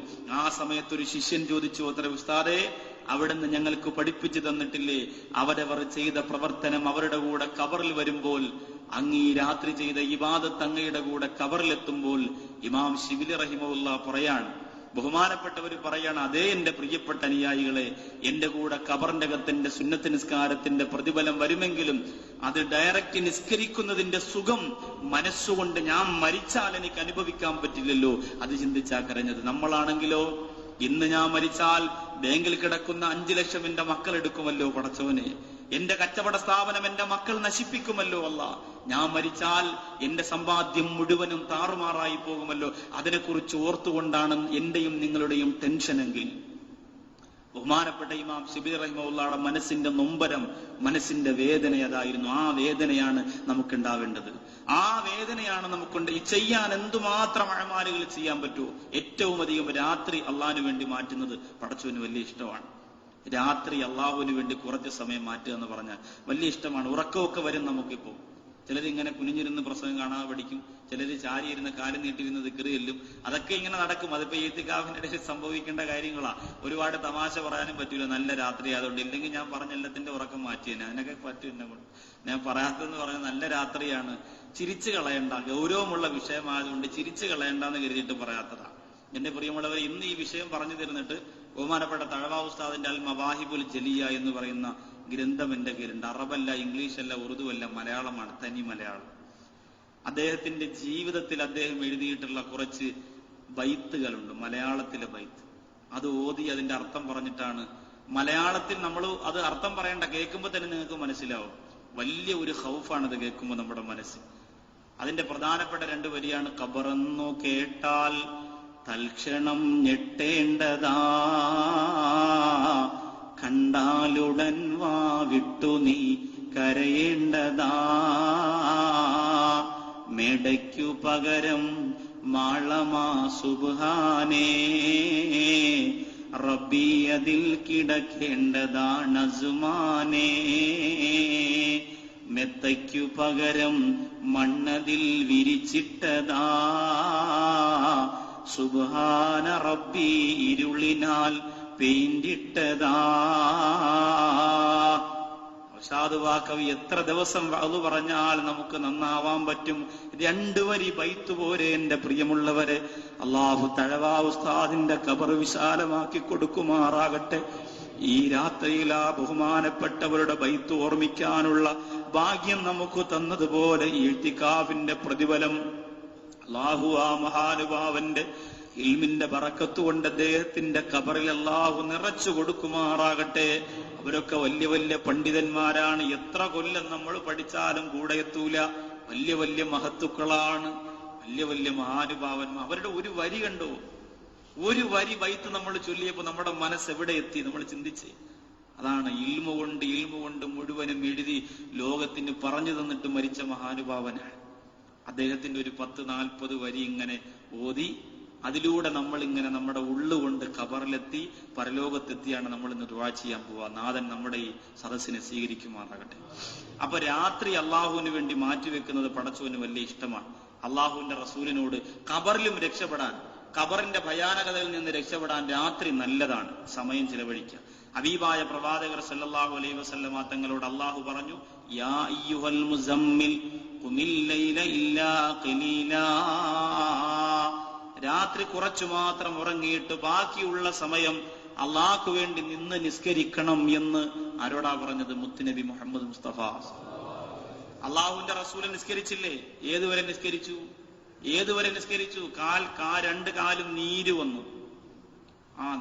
ആ സമയത്തൊരു ശിഷ്യൻ ചോദിച്ചു, ഉസ്താദേ, അവിടുന്ന് ഞങ്ങൾക്ക് പഠിപ്പിച്ചു തന്നിട്ടില്ലേ, അവരവർ ചെയ്ത പ്രവർത്തനം അവരുടെ കൂടെ ഖബറിൽ വരുമ്പോൾ അങ്ങീ രാത്രി ചെയ്ത ഇബാദത്ത് അങ്ങയുടെ കൂടെ ഖബറിലെത്തുമ്പോൾ. ഇമാം ശിബിലി റഹിമഹുല്ല പറയാണ്, ബഹുമാനപ്പെട്ടവർ പറയാണ്, അതേ എന്റെ പ്രിയപ്പെട്ട അനുയായികളെ, എന്റെ കൂടെ ഖബറിന്റെ അകത്തിന്റെ സുന്നത്ത് നിസ്കാരത്തിന്റെ പ്രതിഫലം വരുമെങ്കിലും അത് ഡയറക്റ്റ് നിസ്കരിക്കുന്നതിന്റെ സുഖം മനസ്സുകൊണ്ട് ഞാൻ മരിച്ചാൽ എനിക്ക് അനുഭവിക്കാൻ പറ്റില്ലല്ലോ. അത് ചിന്തിച്ചാ കരഞ്ഞത്. നമ്മളാണെങ്കിലോ, ഇന്ന് ഞാൻ മരിച്ചാൽ ബാങ്കിൽ കിടക്കുന്ന 5 ലക്ഷം എന്റെ മക്കൾ എടുക്കുമല്ലോ പടച്ചവനെ. എന്റെ കച്ചവട സ്ഥാപനം എന്റെ മക്കൾ നശിപ്പിക്കുമല്ലോ അല്ലാ. ഞാൻ മരിച്ചാൽ എന്റെ സമ്പാദ്യം മുഴുവനും താറുമാറായി പോകുമല്ലോ. അതിനെക്കുറിച്ച് ഓർത്തുകൊണ്ടാണ് എന്റെയും നിങ്ങളുടെയും ടെൻഷനെങ്കിൽ ബഹുമാനപ്പെട്ട ഇമാം ശിബിലി റഹിമഹുല്ലയുടെ മനസ്സിന്റെ നൊമ്പരം, മനസ്സിന്റെ വേദന അതായിരുന്നു. ആ വേദനയാണ് നമുക്കുണ്ടാവേണ്ടത്. ആ വേദനയാണ് നമുക്കുണ്ട്. ഈ ചെയ്യാൻ എന്തുമാത്രം അഴമാലുകൾ ചെയ്യാൻ പറ്റുമോ? ഏറ്റവും അധികം രാത്രി അള്ളാഹുവിന് വേണ്ടി മാറ്റുന്നത് പടച്ചവന് വലിയ ഇഷ്ടമാണ്. രാത്രി അള്ളാഹുവിന് വേണ്ടി കുറച്ച് സമയം മാറ്റുക എന്ന് പറഞ്ഞാൽ വലിയ ഇഷ്ടമാണ്. ഉറക്കമൊക്കെ വരും നമുക്കിപ്പോ. ചിലർ ഇങ്ങനെ കുനിഞ്ഞിരുന്ന് പ്രസംഗം കാണാതെ പഠിക്കും, ചിലർ ചാരിയിരുന്ന് കാലം നീട്ടിരുന്ന് ദിക്റ് ചൊല്ലും. അതൊക്കെ ഇങ്ങനെ നടക്കും. അതിപ്പോ ഈത്തിക്കാഫിന്റെ ഇടയിൽ സംഭവിക്കേണ്ട കാര്യങ്ങളാ. ഒരുപാട് തമാശ പറയാനും പറ്റൂല, നല്ല രാത്രി ആയതുകൊണ്ട്. ഇല്ലെങ്കിൽ ഞാൻ പറഞ്ഞ എല്ലാത്തിന്റെ ഉറക്കം മാറ്റിയേനെ. അതിനൊക്കെ പറ്റും എന്നെ കൊണ്ട്. ഞാൻ പറയാത്തതെന്ന് പറഞ്ഞാൽ നല്ല രാത്രിയാണ്, ചിരിച്ചു കളയണ്ട, ഗൗരവമുള്ള വിഷയമായതുകൊണ്ട് ചിരിച്ചു കളയണ്ടെന്ന് കരുതിയിട്ട് പറയാത്തതാ. എന്റെ പ്രിയമുള്ളവർ, ഇന്ന് ഈ വിഷയം പറഞ്ഞു തരുന്നിട്ട് ബഹുമാനപ്പെട്ട തഴവ ഉസ്താദിന്റെ അൽ മവാഹിബുൽ ജലിയ എന്ന് പറയുന്ന ഗ്രന്ഥം എന്റെ കയ്യിലുണ്ട്. അറബല്ല, ഇംഗ്ലീഷല്ല, ഉറുദു അല്ല, മലയാളമാണ്, തനി മലയാളം. അദ്ദേഹത്തിന്റെ ജീവിതത്തിൽ അദ്ദേഹം എഴുതിയിട്ടുള്ള കുറച്ച് ബൈത്തുകളുണ്ട്, മലയാളത്തിലെ ബൈത്ത്. അത് ഓതി അതിന്റെ അർത്ഥം പറഞ്ഞിട്ടാണ്. മലയാളത്തിൽ നമ്മൾ അത് അർത്ഥം പറയണ്ട, കേൾക്കുമ്പോൾ തന്നെ നിങ്ങൾക്ക് മനസ്സിലാവും. വലിയ ഒരു ഖൗഫാണ് അത് കേൾക്കുമ്പോൾ നമ്മുടെ മനസ്സിൽ. അതിന്റെ പ്രധാനപ്പെട്ട 2 വരിയാണ്: ഖബറെന്നു കേട്ടാൽ തൽക്ഷണം ഞെട്ടേണ്ടതാ, കണ്ടാലുടൻ വാ വിട്ടു നീ കരയേണ്ടതാ, മേടയ്ക്കു പകരം മാളമാ സുബ്ഹാനേ, റബ്ബി അതിൽ കിടക്കേണ്ടതാണ് അസുമാനേ, മെത്തയ്ക്കു പകരം മണ്ണതിൽ വിരിച്ചിട്ടതാ, സുബ്ഹാന റബ്ബി ഇരുളിനാൽ പെയിന്റിട്ടതാ. ഷാദ് വാക്കവി എത്ര ദിവസം അത് പറഞ്ഞാൽ നമുക്ക് നന്നാവാൻ പറ്റും? 2 വരി ബൈത്ത് പോരെ എന്റെ പ്രിയമുള്ളവരെ. അള്ളാഹു തഴവാ ഉസ്താദിന്റെ ഖബർ വിശാലമാക്കി കൊടുക്കുമാറാകട്ടെ. ഈ രാത്രിയിൽ ആ ബഹുമാനപ്പെട്ടവരുടെ ബൈത്ത് ഓർമ്മിക്കാനുള്ള ഭാഗ്യം നമുക്ക് തന്നതുപോലെ ഈ ഇഅ്തികാഫിന്റെ പ്രതിഫലം അള്ളാഹു ആ മഹാനുഭാവന്റെ ഇൽമിന്റെ ബറക്കത്ത് കൊണ്ട് അദ്ദേഹത്തിന്റെ ഖബറിൽ അള്ളാഹു നിറച്ചു കൊടുക്കുമാറാകട്ടെ. അവരൊക്കെ വലിയ വലിയ പണ്ഡിതന്മാരാണ്. എത്ര കൊല്ലം നമ്മൾ പഠിച്ചാലും കൂടെ എത്തൂല. വലിയ വലിയ മഹത്തുക്കളാണ്, വലിയ വലിയ മഹാനുഭാവന്മാർ. അവരുടെ ഒരു വരി കണ്ടോ, ഒരു വരി ബൈത്ത് നമ്മൾ ചൊല്ലിയപ്പോ നമ്മുടെ മനസ്സ് എവിടെ എത്തി നമ്മൾ ചിന്തിച്ച്. അതാണ് ഇൽമു കൊണ്ട് മുഴുവനും എഴുതി ലോകത്തിന് പറഞ്ഞു തന്നിട്ട് മരിച്ച മഹാനുഭാവനാണ്. അദ്ദേഹത്തിന്റെ ഒരു 10-40 വരി ഇങ്ങനെ ഓതി അതിലൂടെ നമ്മൾ ഇങ്ങനെ നമ്മുടെ ഉള്ളുകൊണ്ട് ഖബറിലെത്തി പരലോകത്തെത്തിയാണ് നമ്മൾ ഇന്ന് ദുആ ചെയ്യാൻ പോവാ. നാഥൻ നമ്മുടെ ഈ സദസ്സിനെ സ്വീകരിക്കുമാറാകട്ടെ. അപ്പൊ രാത്രി അള്ളാഹുവിന് വേണ്ടി മാറ്റിവെക്കുന്നത് പടച്ചവന് വലിയ ഇഷ്ടമാണ്. അള്ളാഹുവിന്റെ റസൂലിനോട് ഖബറിലും രക്ഷപ്പെടാൻ, ഖബറിന്റെ ഭയാനകതയിൽ നിന്ന് രക്ഷപ്പെടാൻ രാത്രി നല്ലതാണ് സമയം ചിലവഴിക്കുക. ഹബീബായ പ്രവാചകർ സല്ലല്ലാഹു അലൈഹി വസല്ലമ തങ്ങളോട് അള്ളാഹു പറഞ്ഞു, യാ അയ്യുഹൽ മുസമ്മിൽ ഖുമിൽ ലൈല ഇല്ലാ ഖലീലാ. രാത്രി കുറച്ചു മാത്രം ഉറങ്ങിയിട്ട് ബാക്കിയുള്ള സമയം അള്ളാഹ്ക്ക് വേണ്ടി നിന്ന് നിസ്കരിക്കണം എന്ന് ആരോടാ പറഞ്ഞത്? മുത്തുനബി മുഹമ്മദ് മുസ്തഫ. അള്ളാഹുവിന്റെ റസൂൽ നിസ്കരിച്ചില്ലേ? ഏതുവരെ നിസ്കരിച്ചു? രണ്ട് കാലും നീര് വന്നു.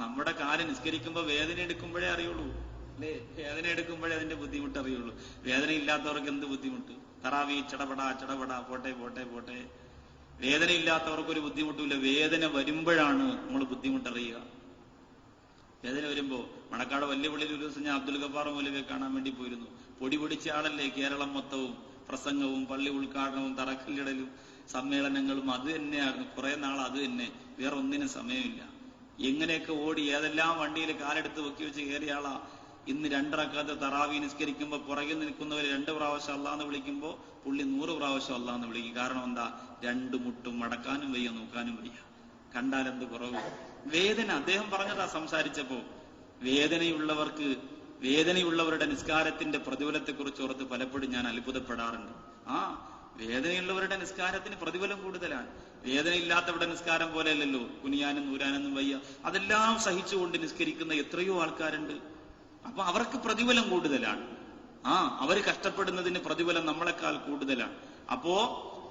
നമ്മുടെ കാല് നിസ്കരിക്കുമ്പോ വേദന എടുക്കുമ്പോഴേ അറിയുള്ളൂ അല്ലേ? വേദന എടുക്കുമ്പോഴേ അതിന്റെ ബുദ്ധിമുട്ട് അറിയുള്ളൂ. വേദന ഇല്ലാത്തവർക്ക് എന്ത് ബുദ്ധിമുട്ട്? തറാവി ചടപടാ പോട്ടെ. വേദന ഇല്ലാത്തവർക്കൊരു ബുദ്ധിമുട്ടില്ല. വേദന വരുമ്പോഴാണ് നമ്മൾ ബുദ്ധിമുട്ടറിയുക. വേദന വരുമ്പോ മണക്കാട് വലിയ പള്ളിയിൽ ഒരു ദിവസം ഞാൻ അബ്ദുൽ ഗഫാർ മൗലവിയെ കാണാൻ വേണ്ടി പോയിരുന്നു. പൊടി പൊടിച്ച ആളല്ലേ, കേരളം മൊത്തവും പ്രസംഗവും പള്ളി ഉദ്ഘാടനവും തറക്കല്ലിടലും സമ്മേളനങ്ങളും അത് തന്നെയായിരുന്നു. കുറെ നാൾ അത് തന്നെ, വേറെ ഒന്നിനും സമയമില്ല. എങ്ങനെയൊക്കെ ഓടി ഏതെല്ലാം വണ്ടിയിൽ കാലെടുത്ത് വെക്കി വെച്ച് കയറിയ ആളാ. ഇന്ന് 2 റക്അത്ത് തറാവി നിസ്കരിക്കുമ്പോ പുറകിൽ നിൽക്കുന്നവർ 2 പ്രാവശ്യം അല്ലാന്ന് വിളിക്കുമ്പോ പുള്ളി 100 പ്രാവശ്യം അല്ലാന്ന് വിളിക്കും. കാരണം എന്താ? 2 മുട്ടും മടക്കാനും വയ്യ, നോക്കാനും വയ്യ. കണ്ടാലെന്ത് കുറവ്. വേദന അദ്ദേഹം പറഞ്ഞതാ സംസാരിച്ചപ്പോ. വേദനയുള്ളവരുടെ നിസ്കാരത്തിന്റെ പ്രതിഫലത്തെ കുറിച്ച് ഓർത്ത് പലപ്പോഴും ഞാൻ അത്ഭുതപ്പെടാറുണ്ട്. വേദനയുള്ളവരുടെ നിസ്കാരത്തിന് പ്രതിഫലം കൂടുതലാണ്. വേദനയില്ലാത്തവരുടെ നിസ്കാരം പോലെ അല്ലല്ലോ. കുനിയാനും നൂരാനൊന്നും വയ്യ, അതെല്ലാം സഹിച്ചുകൊണ്ട് നിസ്കരിക്കുന്ന എത്രയോ ആൾക്കാരുണ്ട്. അപ്പൊ അവർക്ക് പ്രതിഫലം കൂടുതലാണ്. അവര് കഷ്ടപ്പെടുന്നതിന് പ്രതിഫലം നമ്മളെക്കാൾ കൂടുതലാണ്. അപ്പോ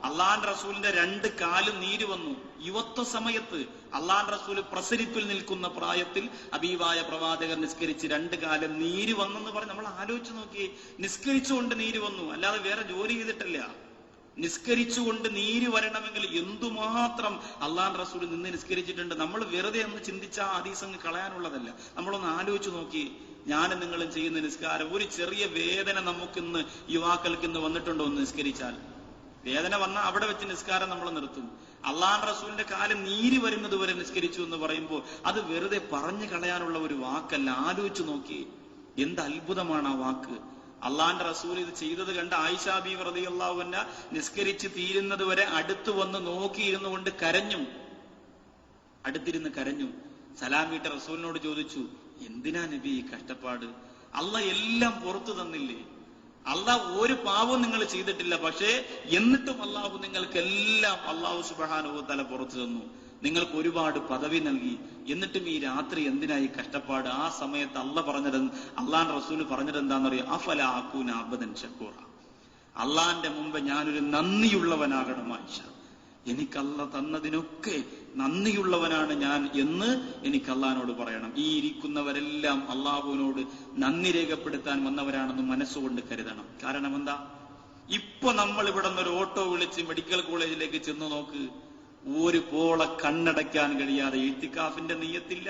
അള്ളാഹുവിന്റെ റസൂലിന്റെ 2 കാലും നീര് വന്നു. യുവത്വ സമയത്ത് അള്ളാഹുവിന്റെ റസൂൽ പ്രസരിപ്പിൽ നിൽക്കുന്ന പ്രായത്തിൽ ഹബീബായ പ്രവാചകർ നിസ്കരിച്ച് 2 കാലം നീര് വന്നെന്ന് പറഞ്ഞ് നമ്മൾ ആലോചിച്ച് നോക്കി. നിസ്കരിച്ചുകൊണ്ട് നീര് വന്നു, അല്ലാതെ വേറെ ജോലി ചെയ്തിട്ടല്ല. നിസ്കരിച്ചുകൊണ്ട് നീര് വരണമെങ്കിൽ എന്തുമാത്രം അള്ളാഹുവിന്റെ റസൂൽ നിന്ന് നിസ്കരിച്ചിട്ടുണ്ട്. നമ്മൾ വെറുതെ ഒന്ന് ചിന്തിച്ച ആ ഹദീസ് അങ്ങ് കളയാനുള്ളതല്ല. നമ്മളൊന്ന് ആലോചിച്ച് നോക്കി. ഞാനും നിങ്ങളും ചെയ്യുന്ന നിസ്കാരം, ഒരു ചെറിയ വേദന നമുക്കിന്ന് യുവാക്കൾക്ക് ഇന്ന് വന്നിട്ടുണ്ടോ? ഒന്ന് നിസ്കരിച്ചാൽ വേദന വന്നാൽ അവിടെ വെച്ച് നിസ്കാരം നമ്മൾ നിർത്തും. അള്ളാഹുവിന്റെ റസൂലിന്റെ കാലം നീര് വരുന്നത് വരെ നിസ്കരിച്ചു എന്ന് പറയുമ്പോൾ അത് വെറുതെ പറഞ്ഞു കളയാനുള്ള ഒരു വാക്കല്ല. ആലോചിച്ചു നോക്കി, എന്ത് അത്ഭുതമാണ് ആ വാക്ക്. അള്ളാഹുവിന്റെ റസൂൽ ഇത് ചെയ്തത് കണ്ട് ആയിഷ ബീവി റളിയല്ലാഹു അൻഹ നിസ്കരിച്ച് തീരുന്നത് വരെ അടുത്ത് വന്ന് നോക്കിയിരുന്നു കൊണ്ട് അടുത്തിരുന്ന് കരഞ്ഞു. സലാം വീട്ട റസൂലിനോട് ചോദിച്ചു, എന്തിനാ നബി ഈ കഷ്ടപ്പാട്? അള്ളാഹ് എല്ലാം പുറത്തു തന്നില്ലേ? അള്ളാഹ് ഒരു പാവവും നിങ്ങൾ ചെയ്തിട്ടില്ല, പക്ഷേ എന്നിട്ടും അള്ളാഹു നിങ്ങൾക്കെല്ലാം അള്ളാഹു സുബ്ഹാനഹു വ തആല പുറത്തു തന്നു. നിങ്ങൾക്ക് ഒരുപാട് പദവി നൽകി. എന്നിട്ടും ഈ രാത്രി എന്തിനായി കഷ്ടപ്പാട്? ആ സമയത്ത് അള്ളാഹുവിന്റെ റസൂൽ പറഞ്ഞത് എന്താണെന്നറിയോ? അഫല അകൂന അബ്ദൻ ശക്കൂറ. അള്ളാഹിന്റെ മുമ്പ് ഞാനൊരു നന്ദിയുള്ളവനാകണം ആയിഷ. എനിക്കല്ല തന്നതിനൊക്കെ നന്ദിയുള്ളവനാണ് ഞാൻ എന്ന് എനിക്ക് അള്ളാഹിനോട് പറയണം. ഈ ഇരിക്കുന്നവരെല്ലാം അള്ളാഹുവിനോട് നന്ദി രേഖപ്പെടുത്താൻ വന്നവരാണെന്ന് മനസ്സുകൊണ്ട് കരുതണം. കാരണം എന്താ? ഇപ്പൊ നമ്മൾ ഇവിടെ നിന്ന് ഒരു ഓട്ടോ വിളിച്ച് മെഡിക്കൽ കോളേജിലേക്ക് ചെന്ന് നോക്ക്. ഒരു പോള കണ്ണടയ്ക്കാൻ കഴിയാതെ ഇഅ്തികാഫിന്റെ നിയ്യത്തില്ല,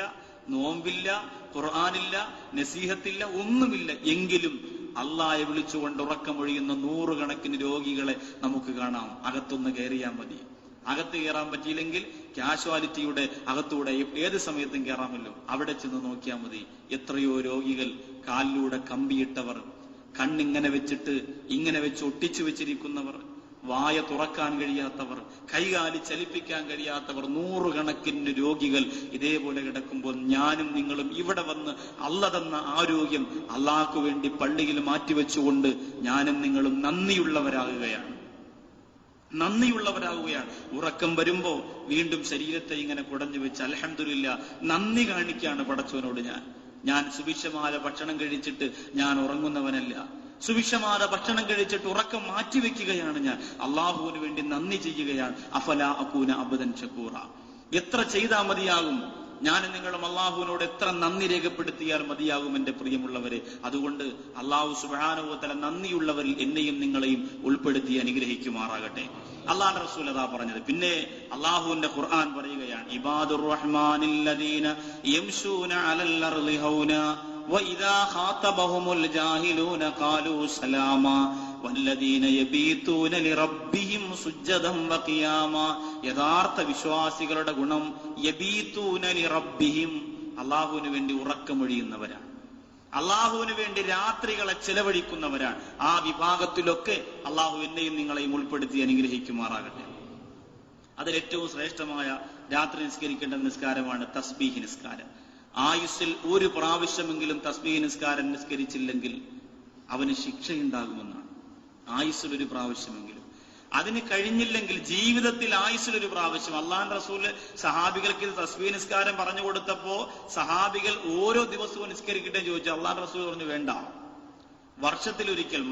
നോമ്പില്ല, ഖുർആനില്ല, നസീഹത്തില്ല, ഒന്നുമില്ല. എങ്കിലും അള്ളാഹയെ വിളിച്ചുകൊണ്ട് ഉറക്കമൊഴിയുന്ന 100 കണക്കിന് രോഗികളെ നമുക്ക് കാണാം. അകത്തൊന്ന് കയറിയാൽ മതി. അകത്ത് കയറാൻ പറ്റിയില്ലെങ്കിൽ കാഷ്വാലിറ്റിയുടെ അകത്തൂടെ ഏത് സമയത്തും കയറാമല്ലോ, അവിടെ ചെന്ന് നോക്കിയാൽ മതി. എത്രയോ രോഗികൾ, കാലിലൂടെ കമ്പിയിട്ടവർ, കണ്ണിങ്ങനെ വെച്ചിട്ട് ഇങ്ങനെ വെച്ച് ഒട്ടിച്ചു വെച്ചിരിക്കുന്നവർ, വായ തുറക്കാൻ കഴിയാത്തവർ, കൈകാലി ചലിപ്പിക്കാൻ കഴിയാത്തവർ, 100 കണക്കിന് രോഗികൾ ഇതേപോലെ കിടക്കുമ്പോൾ ഞാനും നിങ്ങളും ഇവിടെ വന്ന് അള്ള തന്ന ആരോഗ്യം അള്ളാഹ്ക്ക് വേണ്ടി പള്ളിയിൽ മാറ്റിവെച്ചുകൊണ്ട് ഞാനും നിങ്ങളും നന്ദിയുള്ളവരാകുകയാണ്. ഉറക്കം വരുമ്പോ വീണ്ടും ശരീരത്തെ ഇങ്ങനെ കുടഞ്ഞു വെച്ച് അൽഹംദുലില്ലാ നന്ദി കാണിക്കാണ് പടച്ചവനോട്. ഞാൻ സുഭിക്ഷമായ ഭക്ഷണം കഴിച്ചിട്ട് ഞാൻ ഉറങ്ങുന്നവനല്ല. സുഭിക്ഷമായ ഭക്ഷണം കഴിച്ചിട്ട് ഉറക്കം മാറ്റിവെക്കുകയാണ് ഞാൻ. അള്ളാഹുവിന് വേണ്ടി നന്ദി ചെയ്യുകയാണ്. അഫലാ അകൂന അബ്ദൻ ശകൂറ. എത്ര ചെയ്താൽ മതിയാകും? ഞാനും നിങ്ങളും അള്ളാഹുവിനോട് എത്ര നന്ദി രേഖപ്പെടുത്തിയാൽ മതിയാകും എന്റെ പ്രിയമുള്ളവരെ? അതുകൊണ്ട് അള്ളാഹു സുബ്ഹാനഹു വ തആല നന്ദിയുള്ളവരിൽ എന്നെയും നിങ്ങളെയും ഉൾപ്പെടുത്തി അനുഗ്രഹിക്കുമാറാകട്ടെ. അള്ളാഹുവിന്റെ റസൂൽ അതാ പറഞ്ഞത്. പിന്നെ അള്ളാഹുവിന്റെ ഖുർആൻ പറയുകയാണ്, ഇബാദുർ റഹ്മാനില്ലദീന യംശൂന അലൽ അർളി ഹൗനാ വഇദാ ഖാതബഹുമുൽ ജാഹിലൂന ഖാലൂ സലാമാ വല്ലദീന യബീതൂന ലിറബ്ബിഹിം സുജ്ജദൻ വഖിയാമാ. യഥാർത്ഥ വിശ്വാസികളുടെ ഗുണം യബീതൂന ലിറബ്ബിഹിം, അള്ളാഹുവിന് വേണ്ടി ഉറക്കമൊഴിയുന്നവരാണ്, അള്ളാഹുവിന് വേണ്ടി രാത്രികളെ ചെലവഴിക്കുന്നവരാണ്. ആ വിഭാഗത്തിലൊക്കെ അള്ളാഹു എന്നെയും നിങ്ങളെയും ഉൾപ്പെടുത്തി അനുഗ്രഹിക്കുമാറാകട്ടെ. അതിലേറ്റവും ശ്രേഷ്ഠമായ രാത്രി നിസ്കരിക്കേണ്ട നിസ്കാരമാണ് തസ്ബീഹ് നിസ്കാരം. ആയുസ്സിൽ ഒരു പ്രാവശ്യമെങ്കിലും തസ്ബീഹ് നിസ്കാരം നിസ്കരിച്ചില്ലെങ്കിൽ അവന് ശിക്ഷയുണ്ടാകുമെന്നാണ്. ആയുസ്സിൽ ഒരു പ്രാവശ്യമെങ്കിലും. അതിന് കഴിഞ്ഞില്ലെങ്കിൽ ജീവിതത്തിൽ ആയുസ്സിൽ ഒരു പ്രാവശ്യം. അള്ളാഹുവിന്റെ റസൂല് സഹാബികൾക്ക് ഇത് തസ്ബീഹ് നിസ്കാരം പറഞ്ഞു കൊടുത്തപ്പോ സഹാബികൾ ഓരോ ദിവസവും നിസ്കരിക്കട്ടെ ചോദിച്ചു. അള്ളാഹുവിന്റെ റസൂൽ പറഞ്ഞു വേണ്ട, വർഷത്തിലൊരിക്കൽ,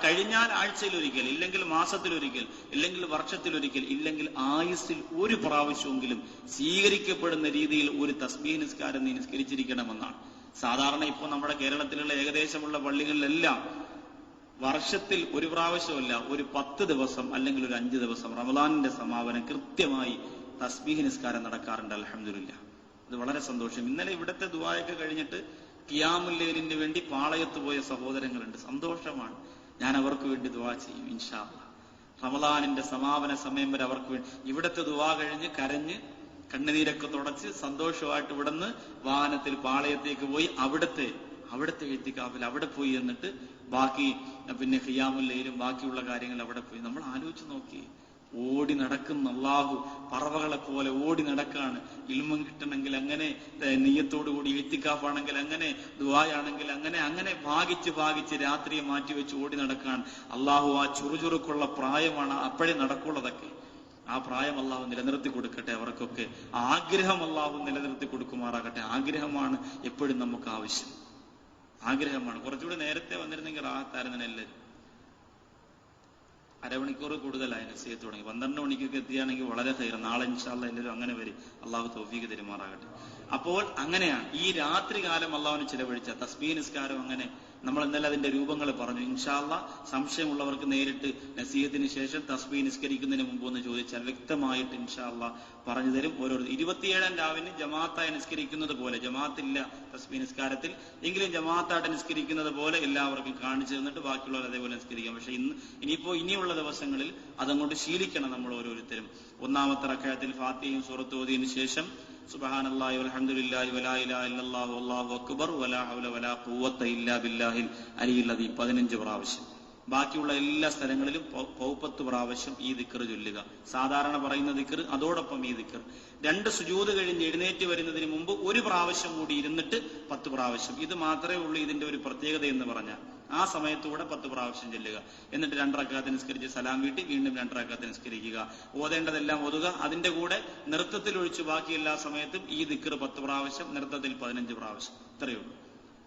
കഴിഞ്ഞാൽ ആഴ്ചയിലൊരിക്കൽ, ഇല്ലെങ്കിൽ മാസത്തിലൊരിക്കൽ, ഇല്ലെങ്കിൽ വർഷത്തിലൊരിക്കൽ, ഇല്ലെങ്കിൽ ആയുസ്സിൽ ഒരു പ്രാവശ്യമെങ്കിലും സ്വീകരിക്കപ്പെടുന്ന രീതിയിൽ ഒരു തസ്ബീഹ് നിസ്കാരം നീ നിസ്കരിച്ചിരിക്കണമെന്നാണ്. സാധാരണ ഇപ്പോൾ നമ്മുടെ കേരളത്തിലുള്ള ഏകദേശമുള്ള പള്ളികളിലെല്ലാം വർഷത്തിൽ ഒരു പ്രാവശ്യമല്ല, ഒരു 10 ദിവസം അല്ലെങ്കിൽ ഒരു 5 ദിവസം റമദാനിന്റെ സമാപനം കൃത്യമായി തസ്ബീഹ് നിസ്കാരം നടക്കാറുണ്ട്. അൽഹംദുലില്ലാ, അത് വളരെ സന്തോഷം. ഇന്നലെ ഇവിടുത്തെ ദുആയൊക്കെ കഴിഞ്ഞിട്ട് ഖിയാമുൽ ലൈലിന് വേണ്ടി പാളയത്ത് പോയ സഹോദരങ്ങളുണ്ട്. സന്തോഷമാണ്. ഞാൻ അവർക്ക് വേണ്ടി ദുആ ചെയ്യും ഇൻഷാ അല്ലാഹ്. റമദാനിന്റെ സമാപന സമയം വരെ അവർക്ക് വേണ്ടി ഇവിടുത്തെ ദുആ കഴിഞ്ഞ് കരഞ്ഞ് കണ്ണുനീരൊക്കെ തുടച്ച് സന്തോഷമായിട്ട് ഇവിടുന്ന് വാഹനത്തിൽ പാളയത്തേക്ക് പോയി അവിടുത്തെ എഴുത്തിക്കാപ്പിൽ അവിടെ പോയി എന്നിട്ട് ബാക്കി പിന്നെ ഖിയാമുൽ ലൈലും ബാക്കിയുള്ള കാര്യങ്ങൾ അവിടെ പോയി നമ്മൾ ആലോചിച്ച് നോക്കി. ഓടി നടക്കുന്ന അള്ളാഹു പറവകളെ പോലെ ഓടി നടക്കാണ്. ഇൽമും കിട്ടണമെങ്കിൽ അങ്ങനെ, നിയ്യത്തോടുകൂടി ഇത്തിക്കാഫാണെങ്കിൽ അങ്ങനെ, ദുആയാണെങ്കിൽ അങ്ങനെ ഭാഗിച്ച് രാത്രിയെ മാറ്റിവെച്ച് ഓടി നടക്കാണ്. അള്ളാഹു ആ ചുറുചുറുക്കുള്ള പ്രായമാണ്, അപ്പോഴേ നടക്കുള്ളതൊക്കെ. ആ പ്രായം അള്ളാഹു നിലനിർത്തി കൊടുക്കട്ടെ. അവർക്കൊക്കെ ആഗ്രഹം അള്ളാഹു നിലനിർത്തി കൊടുക്കുമാറാകട്ടെ. ആഗ്രഹമാണ് എപ്പോഴും നമുക്ക് ആവശ്യം. ആഗ്രഹമാണ്. കുറച്ചുകൂടി നേരത്തെ വന്നിരുന്നെങ്കിൽ റാഹത്തായിരുന്നു എല്ലാവരും. അരമണിക്കൂർ കൂടുതലായി നസീഹത്ത് തുടങ്ങി. 12 മണിക്കൊക്കെ എത്തിയാണെങ്കിൽ വളരെ ഹൈർ. നാളെ ഇൻഷാ അല്ലാഹ് എല്ലാവരും അങ്ങനെ വരും. അള്ളാഹു തൗഫീഖ് തരുമാറാകട്ടെ. അപ്പോൾ അങ്ങനെയാണ് ഈ രാത്രി കാലം അള്ളാഹുവിന് ചിലവഴിച്ച തസ്ബീഹ് നിസ്കാരം. അങ്ങനെ നമ്മൾ ഇന്നലെ അതിന്റെ രൂപങ്ങൾ പറഞ്ഞു. ഇൻഷാ അല്ലാഹ് സംശയമുള്ളവർക്ക് നേരിട്ട് നസീഹത്തിന് ശേഷം തസ്ബീഹ് നിസ്കരിക്കുന്നതിന് മുമ്പ് ഒന്ന് ചോദിച്ചാൽ വ്യക്തമായിട്ട് ഇൻഷാ അല്ലാഹ് പറഞ്ഞു തരും. ഓരോരു 27-ാം രാവിന് ജമാഅത്തായി നിസ്കരിക്കുന്നത് പോലെ, ജമാഅത്തില്ല തസ്ബീഹ് നിസ്കാരത്തിൽ, എങ്കിലും ജമാഅത്തായിട്ട് നിസ്കരിക്കുന്നത് പോലെ എല്ലാവർക്കും കാണിച്ചു തന്നിട്ട് ബാക്കിയുള്ളവർ അതേപോലെ നിസ്കരിക്കാം. പക്ഷെ ഇനിയുള്ള ദിവസങ്ങളിൽ അതങ്ങോട്ട് ശീലിക്കണം നമ്മൾ ഓരോരുത്തരും. 1-ാമത്തെ റക്അത്തിൽ ഫാത്തിഹയും സൂറത്ത് ഓതിയതിനു ശേഷം സുബ്ഹാനല്ലാഹി വൽഹംദുലില്ലാഹി വലാ ഇലാഹ ഇല്ലല്ലാഹു വല്ലാഹു അക്ബർ വലാ ഹൗല വലാ ഖുവത ഇല്ലാ ബില്ലാഹിൽ അലിയിൽ അദീം 15 പ്രാവശ്യം. ബാക്കിയുള്ള എല്ലാ സ്ഥലങ്ങളിലും 30 പ്രാവശ്യം ഈ ദിക്ർ ചൊല്ലുക. സാധാരണ പറയുന്ന ദിക്ർ അതോടൊപ്പം ഈ ദിക്ർ. 2 സുജൂദ് കഴിഞ്ഞ് എഴുന്നേറ്റ് വരുന്നതിന് മുമ്പ് 1 പ്രാവശ്യം കൂടി ഇരുന്നിട്ട് 10 പ്രാവശ്യം. ഇത് മാത്രമേ ഉള്ളൂ ഇതിന്റെ ഒരു പ്രത്യേകത എന്ന് പറഞ്ഞാൽ. ആ സമയത്തൂടെ 10 പ്രാവശ്യം ചെല്ലുക. എന്നിട്ട് 2 റക്അത്ത് നിസ്കരിച്ച് സലാം വീട്ടി വീണ്ടും 2 റക്അത്ത് നിസ്കരിക്കുക. ഓതേണ്ടതെല്ലാം ഓതുക. അതിന്റെ കൂടെ നൃത്തത്തിൽ ഒഴിച്ച് ബാക്കി എല്ലാ സമയത്തും ഈ ദിക്ർ 10 പ്രാവശ്യം, നൃത്തത്തിൽ 15 പ്രാവശ്യം. ഇത്രയേ ഉള്ളൂ.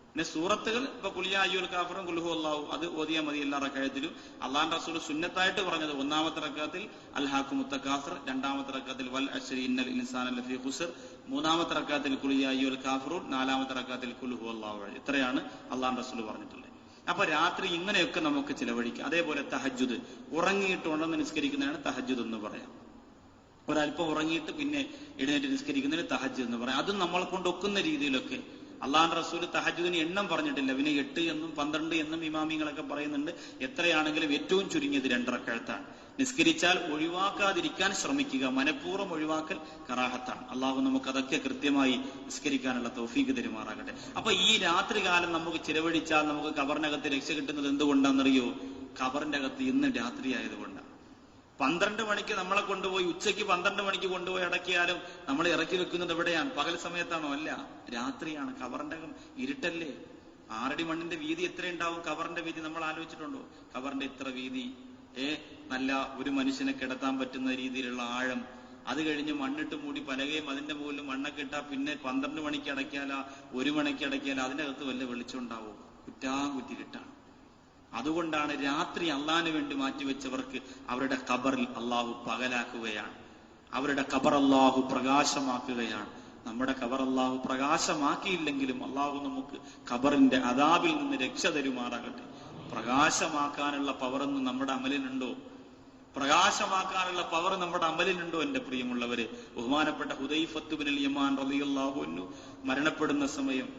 പിന്നെ സൂറത്തുകൾ ഇപ്പൊ ഖുൽ യാ അയ്യുൽ കാഫിറൂൻ ഖുൽ ഹുവല്ലാഹു അത് ഓതിയാൽ മതി എല്ലാ റക്അത്തിലും. അല്ലാഹുവിന്റെ റസൂൽ സുന്നത്തായിട്ട് പറഞ്ഞത് 1-ാമത്തെ റക്അത്തിൽ അൽഹാകുമുത് തകാസുർ, 2-ാമത്തെ റക്അത്തിൽ വൽ അശ്രി ഇന്നൽ ഇൻസാന ലഫീ ഖുസ്ർ, 3-ാമത്തെ റക്അത്തിൽ ഖുൽ യാ അയ്യുൽ കാഫിറൂൻ, 4-ാമത്തെ റക്അത്തിൽ ഖുൽ ഹുവല്ലാഹു. ഇത്രയാണ് അല്ലാഹുവിന്റെ റസൂൽ പറഞ്ഞിട്ടുള്ളത്. അപ്പൊ രാത്രി ഇങ്ങനെയൊക്കെ നമുക്ക് ചിലവഴിക്കാം. അതേപോലെ തഹജ്ജുദ്, ഉറങ്ങിയിട്ട് ഉണർന്ന് നിസ്കരിക്കുന്നതാണ് തഹജ്ജുദ് എന്ന് പറയാം. ഒരല്പം ഉറങ്ങിയിട്ട് പിന്നെ എഴുന്നേറ്റ് നിസ്കരിക്കുന്നതിന് തഹജ്ജുദ് എന്ന് പറയാം. അതും നമ്മളെ കൊണ്ട് ഒക്കുന്ന രീതിയിലൊക്കെ. അള്ളാഹുവിന്റെ റസൂൽ തഹജ്ജുദിന് എണ്ണം പറഞ്ഞിട്ടില്ല. പിന്നെ 8 എന്നും 12 എന്നും ഇമാമിങ്ങളൊക്കെ പറയുന്നുണ്ട്. എത്രയാണെങ്കിലും ഏറ്റവും ചുരുങ്ങിയത് 2 റക്അത്താണ്. നിസ്കരിച്ചാൽ ഒഴിവാക്കാതിരിക്കാൻ ശ്രമിക്കുക. മനഃപൂർവ്വം ഒഴിവാക്കൽ കറാഹത്താണ്. അള്ളാഹു നമുക്ക് അതൊക്കെ കൃത്യമായി നിസ്കരിക്കാനുള്ള തൗഫീഖ് തരുമാറാകട്ടെ. അപ്പൊ ഈ രാത്രി കാലം നമുക്ക് ചിലവഴിച്ചാൽ നമുക്ക് ഖബറിനകത്ത് രക്ഷ കിട്ടുന്നത് എന്തുകൊണ്ടാണെന്നറിയോ? ഖബറിന്റെ അകത്ത് ഇന്ന് രാത്രി ആയതുകൊണ്ടാണ്. 12 മണിക്ക് നമ്മളെ കൊണ്ടുപോയി, ഉച്ചയ്ക്ക് 12 മണിക്ക് കൊണ്ടുപോയി അടക്കിയാലും നമ്മൾ ഇറക്കി വെക്കുന്നത് എവിടെയാണ്? പകൽ സമയത്താണോ? അല്ല, രാത്രിയാണ്. കബറിന്റെ ഇരുട്ടല്ലേ. 6 അടി മണ്ണിന്റെ വീതി എത്ര ഉണ്ടാവും? കബറിന്റെ വീതി നമ്മൾ ആലോചിച്ചിട്ടുണ്ടോ? കബറിന്റെ ഇത്ര വീതി, നല്ല ഒരു മനുഷ്യനെ കിടത്താൻ പറ്റുന്ന രീതിയിലുള്ള ആഴം. അത് കഴിഞ്ഞ് മണ്ണിട്ട് മൂടി പലകയും അതിന്റെ മുകളിൽ മണ്ണൊക്കെ ഇട്ടാ പിന്നെ 12 മണിക്ക് അടയ്ക്കാലാ, 1 മണിക്ക് അടയ്ക്കാലാ, അതിനകത്ത് വല്ല വെളിച്ചം ഉണ്ടാവും? കുറ്റാകുറ്റിരുട്ടാണ്. അതുകൊണ്ടാണ് രാത്രി അള്ളാഹിന് വേണ്ടി മാറ്റിവെച്ചവർക്ക് അവരുടെ ഖബറിൽ അള്ളാഹു പകലാക്കുകയാണ്, അവരുടെ ഖബർ അള്ളാഹു പ്രകാശമാക്കുകയാണ്. നമ്മുടെ ഖബർ അള്ളാഹു പ്രകാശമാക്കിയില്ലെങ്കിലും അള്ളാഹു നമുക്ക് ഖബറിന്റെ അദാബിൽ നിന്ന് രക്ഷ തരുമാറാകട്ടെ. പ്രകാശമാക്കാനുള്ള പവറൊന്നും നമ്മുടെ അമലിനുണ്ടോ? പ്രകാശമാക്കാനുള്ള പവർ നമ്മുടെ അമലിനുണ്ടോ? എന്റെ പ്രിയമുള്ളവരെ, ബഹുമാനപ്പെട്ട ഹുദൈഫത്ത് ബിനുൽ യമാൻ റളിയല്ലാഹു അൻഹു മരണപ്പെടുന്ന സമയം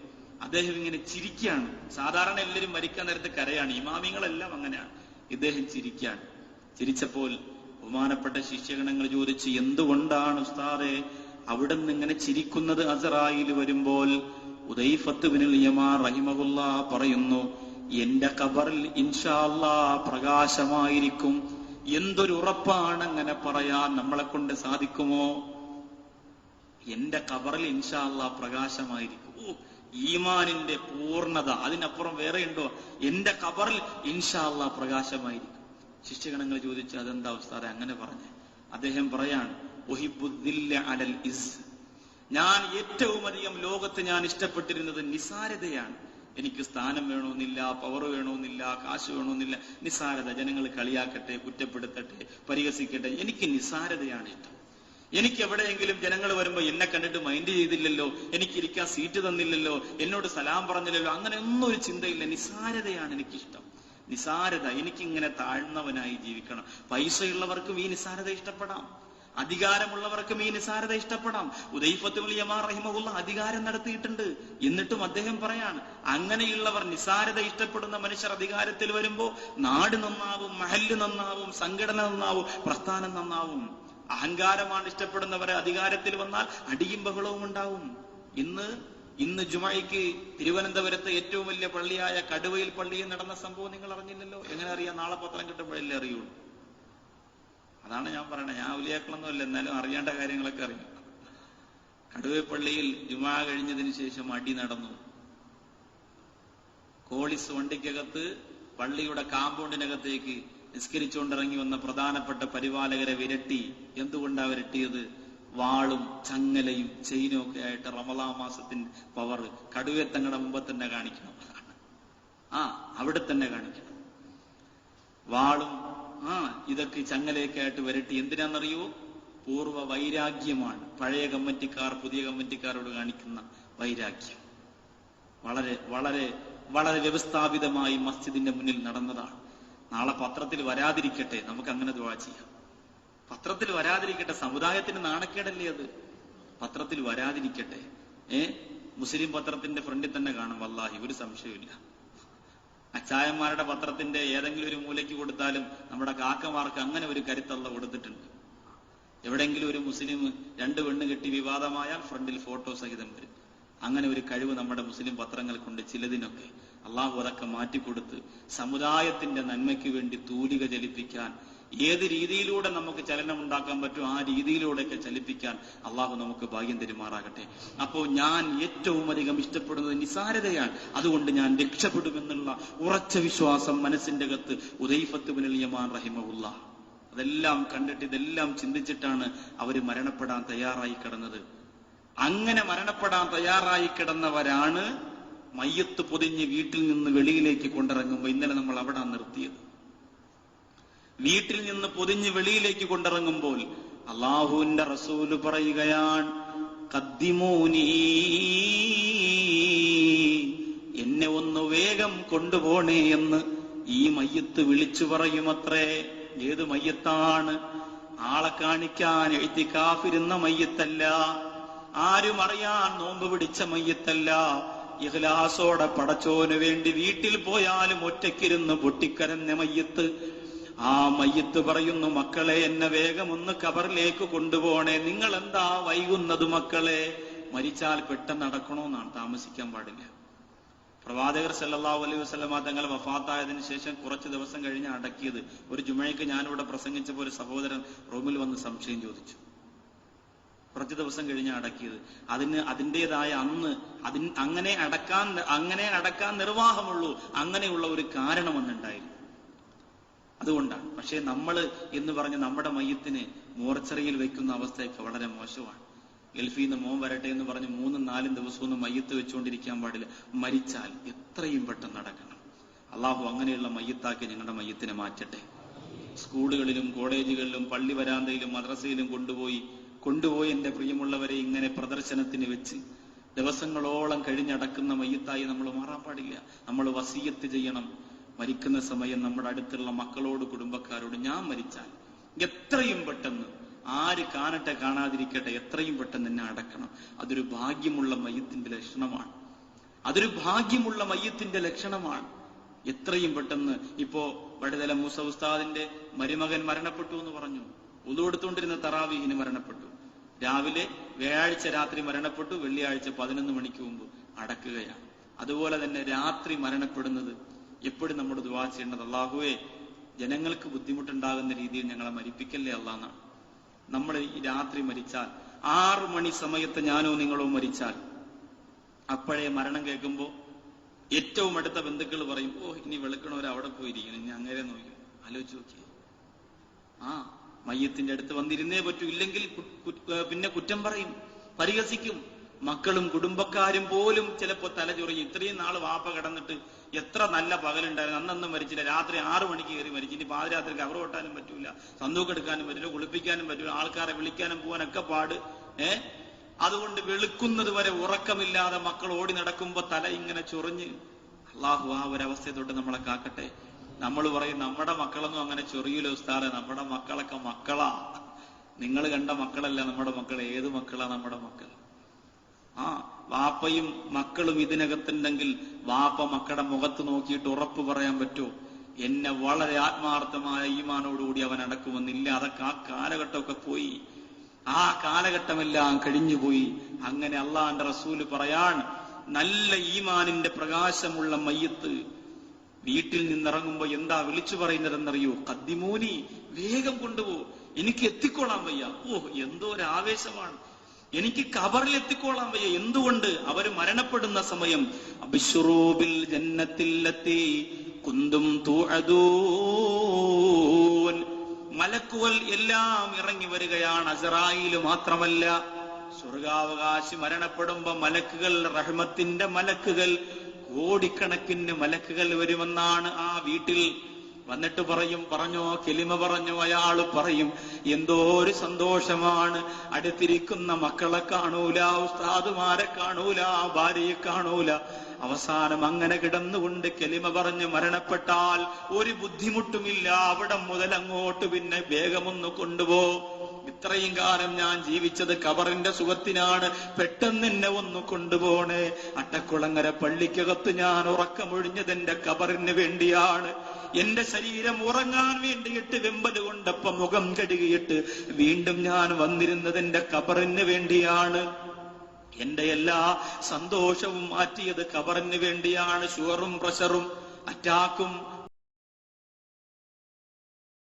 അദ്ദേഹം ഇങ്ങനെ ചിരിക്കുകയാണ്. സാധാരണ എല്ലാവരും മരിക്കാൻ നേരത്ത് കരയാണ്, ഇമാമിങ്ങളെല്ലാം അങ്ങനെയാണ്. ഇദ്ദേഹം ചിരിക്കുകയാണ്. ചിരിച്ചപ്പോൾ ബഹുമാനപ്പെട്ട ശിഷ്യഗണങ്ങൾ ചോദിച്ചു, എന്തുകൊണ്ടാണ് ഉസ്താദേ അവിടെ നിന്ന് ഇങ്ങനെ ചിരിക്കുന്നത് അസ്റായിൽ വരുമ്പോൾ? ഹുദൈഫത്ത് ബിനുൽ യമാൻ റഹിമഹുല്ലാഹ് പറയുന്നു, എന്റെ ഖബറിൽ ഇൻഷാ അല്ലാഹ് പ്രകാശമായിരിക്കും. എന്തൊരു ഉറപ്പാണ് അങ്ങനെ പറയാൻ നമ്മളെ കൊണ്ട് സാധിക്കുമോ? എന്റെ ഖബറിൽ ഇൻഷാ അല്ലാഹ് പ്രകാശമായിരിക്കും. ഈമാനിന്റെ പൂർണ്ണത, അതിനപ്പുറം വേറെ ഉണ്ടോ? എന്റെ ഖബറിൽ ഇൻഷാ അല്ലാഹ് പ്രകാശമായിരിക്കും. ശിഷ്യഗണങ്ങൾ ചോദിച്ചു, അതെന്താ ഉസ്താദേ അങ്ങനെ പറഞ്ഞേ? അദ്ദേഹം പറയാണ്, ഉഹിബ്ബുദ്ദില്ല അലൽ ഇസ്, ഞാൻ ഏറ്റവും അധികം ലോകത്ത് ഞാൻ ഇഷ്ടപ്പെട്ടിരുന്നത് നിസാരതയാണ്. എനിക്ക് സ്ഥാനം വേണമെന്നില്ല, പവർ വേണമെന്നില്ല, കാശ് വേണമെന്നില്ല. നിസാരത. ജനങ്ങൾ കളിയാക്കട്ടെ, കുറ്റപ്പെടുത്തട്ടെ, പരിഹസിക്കട്ടെ, എനിക്ക് നിസാരതയാണ് ഇഷ്ടം. എനിക്ക് എവിടെയെങ്കിലും ജനങ്ങൾ വരുമ്പോ എന്നെ കണ്ടിട്ട് മൈൻഡ് ചെയ്തില്ലല്ലോ, എനിക്കിരിക്കാൻ സീറ്റ് തന്നില്ലല്ലോ, എന്നോട് സലാം പറഞ്ഞില്ലല്ലോ, അങ്ങനെ ഒന്നും ഒരു ചിന്തയില്ല. നിസാരതയാണ് എനിക്കിഷ്ടം. നിസാരത. എനിക്കിങ്ങനെ താഴ്ന്നവനായി ജീവിക്കണം. പൈസയുള്ളവർക്കും ഈ നിസാരത ഇഷ്ടപ്പെടാം, അധികാരമുള്ളവർക്കും ഈ നിസാരത ഇഷ്ടപ്പെടാം. ഹുദൈഫത്ത് ബിനുൽ യമാൻ റഹിമഹുല്ലാഹ് അധികാരം നടത്തിയിട്ടുണ്ട്. എന്നിട്ടും അദ്ദേഹം പറയാണ്, അങ്ങനെയുള്ളവർ, നിസാരത ഇഷ്ടപ്പെടുന്ന മനുഷ്യർ അധികാരത്തിൽ വരുമ്പോ നാട് നന്നാവും, മഹല്ല് നന്നാവും, സംഘടന നന്നാവും, പ്രസ്ഥാനം നന്നാവും. അഹങ്കാരമാണ് ഇഷ്ടപ്പെടുന്നവരെ അധികാരത്തിൽ വന്നാൽ അടിയും ബഹളവും ഉണ്ടാവും. ഇന്ന് ജുമഅയ്ക്ക് തിരുവനന്തപുരത്തെ ഏറ്റവും വലിയ പള്ളിയായ കടുവയിൽ പള്ളിയിൽ നടന്ന സംഭവം നിങ്ങൾ അറിഞ്ഞില്ലല്ലോ. എങ്ങനെ അറിയാം? നാളെ പത്രം കിട്ടുമ്പോഴല്ലേ അറിയുള്ളൂ. അതാണ് ഞാൻ പറയണത്. ഞാൻ ഔലിയാക്കളൊന്നും അല്ല, എന്നാലും അറിയേണ്ട കാര്യങ്ങളൊക്കെ അറിയും. കടുവപ്പള്ളിയിൽ ജുമാ കഴിഞ്ഞതിന് ശേഷം അടി നടന്നു. കോളിസ് വണ്ടിക്കകത്ത് പള്ളിയുടെ കാമ്പൗണ്ടിനകത്തേക്ക് നിസ്കരിച്ചുകൊണ്ടിറങ്ങി വന്ന പ്രധാനപ്പെട്ട പരിപാലകരെ വിരട്ടി. എന്തുകൊണ്ടാ വിരട്ടിയത്? വാളും ചങ്ങലയും ചെയിനും ഒക്കെ ആയിട്ട്. റമളാൻ മാസത്തിന്റെ പവർ കടുവത്തങ്ങളുടെ മുമ്പ് തന്നെ കാണിക്കണം. അവിടെ തന്നെ കാണിക്കണം. വാളും ഇതൊക്കെ ചങ്ങലയൊക്കെ ആയിട്ട് വിരട്ടി. എന്തിനാണെന്നറിയോ? പൂർവ്വ വൈരാഗ്യമാണ്. പഴയ കമ്മിറ്റിക്കാർ പുതിയ കമ്മിറ്റിക്കാരോട് കാണിക്കുന്ന വൈരാഗ്യം വളരെ വളരെ വളരെ വ്യവസ്ഥാപിതമായി മസ്ജിദിന്റെ മുന്നിൽ നടന്നതാണ്. നാളെ പത്രത്തിൽ വരാതിരിക്കട്ടെ, നമുക്ക് അങ്ങനെ ദുആ ചെയ്യാം. പത്രത്തിൽ വരാതിരിക്കട്ടെ, സമുദായത്തിന് നാണക്കേടല്ലേ അത്? പത്രത്തിൽ വരാതിരിക്കട്ടെ. മുസ്ലിം പത്രത്തിന്റെ ഫ്രണ്ടിൽ തന്നെ കാണും, വല്ലാഹി ഒരു സംശയമില്ല. അച്ചായന്മാരുടെ പത്രത്തിന്റെ ഏതെങ്കിലും ഒരു മൂലയ്ക്ക് കൊടുത്താലും നമ്മുടെ കാക്കമാർക്ക് അങ്ങനെ ഒരു കരുത്തള്ള കൊടുത്തിട്ടുണ്ട്. എവിടെയെങ്കിലും ഒരു മുസ്ലിം 2 പെണ്ണ് കെട്ടി വിവാദമായാൽ ഫ്രണ്ടിൽ ഫോട്ടോ സഹിതം വരും. അങ്ങനെ ഒരു കഴിവ് നമ്മുടെ മുസ്ലിം പത്രങ്ങൾക്കുണ്ട്. ചിലതിനൊക്കെ അള്ളാഹു അതൊക്കെ മാറ്റിക്കൊടുത്ത് സമുദായത്തിന്റെ നന്മയ്ക്ക് വേണ്ടി തൂലിക ചലിപ്പിക്കാൻ, ഏത് രീതിയിലൂടെ നമുക്ക് ചലനം ഉണ്ടാക്കാൻ പറ്റും ആ രീതിയിലൂടെയൊക്കെ ചലിപ്പിക്കാൻ അള്ളാഹു നമുക്ക് ഭാഗ്യം തരുമാറാകട്ടെ. അപ്പോൾ ഞാൻ ഏറ്റവും അധികം ഇഷ്ടപ്പെടുന്നത് നിസാരതയാണ്. അതുകൊണ്ട് ഞാൻ രക്ഷപ്പെടുമെന്നുള്ള ഉറച്ച വിശ്വാസം മനസ്സിന്റെ അകത്ത് ഹുദൈഫത്ത് ബിനുൽ യമാൻ റഹിമഹുല്ലാഹ് അതെല്ലാം കണ്ടിട്ട്, ഇതെല്ലാം ചിന്തിച്ചിട്ടാണ് അവര് മരണപ്പെടാൻ തയ്യാറായി കിടന്നത്. അങ്ങനെ മരണപ്പെടാൻ തയ്യാറായി കിടന്നവരാണ് മയ്യത്ത് പൊതിഞ്ഞ് വീട്ടിൽ നിന്ന് വെളിയിലേക്ക് കൊണ്ടിറങ്ങുമ്പോൾ, ഇന്നലെ നമ്മൾ അവിടെ നിർത്തിയത്, വീട്ടിൽ നിന്ന് പൊതിഞ്ഞ് വെളിയിലേക്ക് കൊണ്ടിറങ്ങുമ്പോൾ അല്ലാഹുവിന്റെ റസൂല് പറയുകയാണ്, ഖദ്ദിമൂനി, എന്നെ ഒന്ന് വേഗം കൊണ്ടുപോണേ എന്ന് ഈ മയ്യത്ത് വിളിച്ചു പറയുമത്രേ. ഏത് മയ്യത്താണ്? ആളെ കാണിക്കാൻ ഇഅ്തികാഫിരുന്ന മയ്യത്തല്ല, ആരും അറിയാൻ നോമ്പ് പിടിച്ച മയ്യത്തല്ല, ഇഖ്ലാസോടെ പടച്ചോന് വേണ്ടി വീട്ടിൽ പോയാലും ഒറ്റയ്ക്കിരുന്ന് പൊട്ടിക്കരഞ്ഞ മയ്യത്ത്. ആ മയ്യത്ത് പറയുന്നു, മക്കളെ എന്നെ വേഗം ഒന്ന് ഖബറിലേക്ക് കൊണ്ടുപോണേ. നിങ്ങൾ എന്താ വൈകുന്നത് മക്കളെ? മരിച്ചാൽ പെട്ടെന്ന് നടക്കണമെന്നാണ്, താമസിക്കാൻ പാടില്ല. പ്രവാചകർ സല്ലല്ലാഹു അലൈഹി വസല്ലമ തങ്ങൾ വഫാത്തായതിനു ശേഷം കുറച്ച് ദിവസം കഴിഞ്ഞ് അടക്കിയത്. ഒരു ജുമയ്ക്ക് ഞാനിവിടെ പ്രസംഗിച്ചപ്പോൾ ഒരു സഹോദരൻ റൂമിൽ വന്ന് സംശയം ചോദിച്ചു. കുറച്ച് ദിവസം കഴിഞ്ഞ് അടക്കിയത്. അതിൻ്റെതായ അങ്ങനെ അടക്കാൻ നിർവാഹമുള്ളൂ, അങ്ങനെയുള്ള ഒരു കാരണം അന്നുണ്ടായിരുന്നു. അതുകൊണ്ടാണ്. പക്ഷേ നമ്മൾ എന്ന് പറഞ്ഞ് നമ്മുടെ മയ്യത്തിനെ മോർച്ചറിയിൽ വെക്കുന്ന അവസ്ഥയൊക്കെ വളരെ മോശമാണ്. ഗൾഫിൽ നിന്ന് മോൻ വരട്ടെ എന്ന് പറഞ്ഞ് 3-4 ദിവസമൊന്നും മയ്യത്ത് വെച്ചുകൊണ്ടിരിക്കാൻ പാടില്ല. മരിച്ചാൽ എത്രയും പെട്ടെന്ന് നടക്കണം. അള്ളാഹു അങ്ങനെയുള്ള മയ്യത്താക്കി ഞങ്ങളുടെ മയ്യത്തിനെ മാറ്റട്ടെ. സ്കൂളുകളിലും കോളേജുകളിലും പള്ളി വരാന്തയിലും മദ്രസയിലും കൊണ്ടുപോയി എൻ്റെ പ്രിയമുള്ളവരെ ഇങ്ങനെ പ്രദർശനത്തിന് വെച്ച് ദിവസങ്ങളോളം കഴിഞ്ഞടക്കുന്ന മയ്യത്തായി നമ്മൾ മാറാൻ പാടില്ല. നമ്മൾ വസിയത്ത് ചെയ്യണം. മരിക്കുന്ന സമയം നമ്മുടെ അടുത്തുള്ള മക്കളോട്, കുടുംബക്കാരോട്, ഞാൻ മരിച്ചാൽ എത്രയും പെട്ടെന്ന്, ആര് കാണട്ടെ കാണാതിരിക്കട്ടെ, എത്രയും പെട്ടെന്ന് എന്നെ അടക്കണം. അതൊരു ഭാഗ്യമുള്ള മയ്യത്തിന്റെ ലക്ഷണമാണ്. എത്രയും പെട്ടെന്ന്. ഇപ്പോ വടുതല മൂസ ഉസ്താദിന്റെ മരുമകൻ മരണപ്പെട്ടു എന്ന് പറഞ്ഞു. ഉളു എടുത്തുകൊണ്ടിരുന്ന തറാവീഹിന് മരണപ്പെട്ടു. രാവിലെ വ്യാഴാഴ്ച രാത്രി മരണപ്പെട്ടു. വെള്ളിയാഴ്ച 11 മണിക്ക് മുമ്പ് അടക്കുകയാണ്. അതുപോലെ തന്നെ രാത്രി മരണപ്പെടുന്നത് എപ്പോഴും നമ്മൾ ദുആ ചെയ്യേണ്ടത്, അല്ലാഹുവേ ജനങ്ങൾക്ക് ബുദ്ധിമുട്ടുണ്ടാകുന്ന രീതിയിൽ ഞങ്ങളെ മരിപ്പിക്കല്ലേ അല്ലാഹ്. നമ്മൾ ഈ രാത്രി മരിച്ചാൽ 6 മണി സമയത്ത് ഞാനോ നിങ്ങളോ മരിച്ചാൽ, അപ്പോഴേ മരണം കേൾക്കുമ്പോ ഏറ്റവും അടുത്ത ബന്ധുക്കൾ പറയും, ഓ ഇനി വെളുക്കണവരെ അവിടെ പോയിരിക്കണം, ഇനി അങ്ങനെ നോക്കി. ആലോചിച്ച് നോക്കിയേ. മയ്യത്തിന്റെ അടുത്ത് വന്നിരുന്നേ പറ്റൂ, ഇല്ലെങ്കിൽ പിന്നെ കുറ്റം പറയും, പരിഹസിക്കും. മക്കളും കുടുംബക്കാരും പോലും ചിലപ്പോ തലചൊറിയും. ഇത്രയും നാൾ വാപ്പ കിടന്നിട്ട് എത്ര നല്ല പകലുണ്ടായിരുന്നു, അന്നൊന്നും മരിച്ചില്ല, രാത്രി 6 മണിക്ക് കയറി മരിച്ചു. ഇനി പാതിരാത്രിക്ക് കവർ കൊട്ടാനും പറ്റൂല, സന്തൂക്ക് എടുക്കാനും പറ്റില്ല, കുളിപ്പിക്കാനും പറ്റൂല, ആൾക്കാരെ വിളിക്കാനും പോകാനൊക്കെ പാട്. അതുകൊണ്ട് വെളുക്കുന്നത് വരെ ഉറക്കമില്ലാതെ മക്കൾ ഓടി നടക്കുമ്പോ തല ഇങ്ങനെ ചൊറിഞ്ഞ്. അള്ളാഹു ആ ഒരവസ്ഥയെ തൊട്ട് നമ്മളെ കാക്കട്ടെ. നമ്മൾ പറയും നമ്മുടെ മക്കളൊന്നും അങ്ങനെ ചൊറിയൂല ഉസ്താദേ, നമ്മുടെ മക്കളൊക്കെ മക്കളാ. നിങ്ങൾ കണ്ട മക്കളല്ല നമ്മുടെ മക്കൾ. ഏത് മക്കളാ നമ്മുടെ മക്കൾ? വാപ്പയും മക്കളും ഇതിനകത്തുണ്ടെങ്കിൽ വാപ്പ മക്കളുടെ മുഖത്ത് നോക്കിയിട്ട് ഉറപ്പ് പറയാൻ പറ്റുമോ, എന്നെ വളരെ ആത്മാർത്ഥമായ ഈമാനോടുകൂടി അവൻ അടക്കുമെന്നില്ല? അതൊക്കെ ആ കാലഘട്ടമൊക്കെ പോയി. ആ കാലഘട്ടമെല്ലാം കഴിഞ്ഞുപോയി. അങ്ങനെ അള്ളാന്റെ റസൂല് പറയാൻ, നല്ല ഈമാനിന്റെ പ്രകാശമുള്ള മയ്യത്ത് വീട്ടിൽ നിന്നിറങ്ങുമ്പോ എന്താ വിളിച്ചു പറയുന്നതെന്നറിയോ? ഖദ്ദിമൂനി, വേഗം കൊണ്ടുപോ, എനിക്ക് എത്തിക്കോളാൻ വയ്യ. എന്തോ ഒരു ആവേശമാണ്. എനിക്ക് ഖബറിൽ എത്തിക്കോളാൻ വയ്യ. എന്തുകൊണ്ട്? അവര് മരണപ്പെടുന്ന സമയം അബ്ശുറൂബിൽ ജന്നത്തില്ലത്തി കുന്തും തുഅദൂൻ, മലക്കുകൾ എല്ലാം ഇറങ്ങി വരികയാണ്. അസ്റായീൽ മാത്രമല്ല, സ്വർഗാവകാശി മരണപ്പെടുമ്പോ മലക്കുകൾ, റഹ്മത്തിന്റെ മലക്കുകൾ, കോടിക്കണക്കിന് മലക്കുകൾ വരുമെന്നാണ്. ആ വീട്ടിൽ വന്നിട്ട് പറഞ്ഞോ കെലിമ പറഞ്ഞോ, അയാൾ പറയും, എന്തോ ഒരു സന്തോഷമാണ്. അടുത്തിരിക്കുന്ന മക്കളെ കാണൂല, ഉസ്താദുമാരെ കാണൂല, ഭാര്യയെ കാണൂല. അവസാനം അങ്ങനെ കിടന്നുകൊണ്ട് കെലിമ പറഞ്ഞ് മരണപ്പെട്ടാൽ ഒരു ബുദ്ധിമുട്ടുമില്ല. അവിടെ മുതൽ അങ്ങോട്ട് പിന്നെ വേഗമൊന്ന് കൊണ്ടുപോ, ഇത്രയും കാലം ഞാൻ ജീവിച്ചത് ഖബറിന്റെ സുഖത്തിനാണ്, പെട്ടെന്ന് എന്നെ ഒന്ന് കൊണ്ടുപോണേ. അട്ടക്കുളങ്ങര പള്ളിക്കകത്ത് ഞാൻ ഉറക്കമൊഴിഞ്ഞത് എന്റെ ഖബറിന് വേണ്ടിയാണ്. എന്റെ ശരീരം ഉറങ്ങാൻ വേണ്ടിയിട്ട് വെമ്പല് കൊണ്ടപ്പം മുഖം കഴുകിയിട്ട് വീണ്ടും ഞാൻ വന്നിരുന്നത് എന്റെ ഖബറിന് വേണ്ടിയാണ്. എന്റെ എല്ലാ സന്തോഷവും മാറ്റിയത് ഖബറിന് വേണ്ടിയാണ്. ഷുഗറും പ്രഷറും അറ്റാക്കും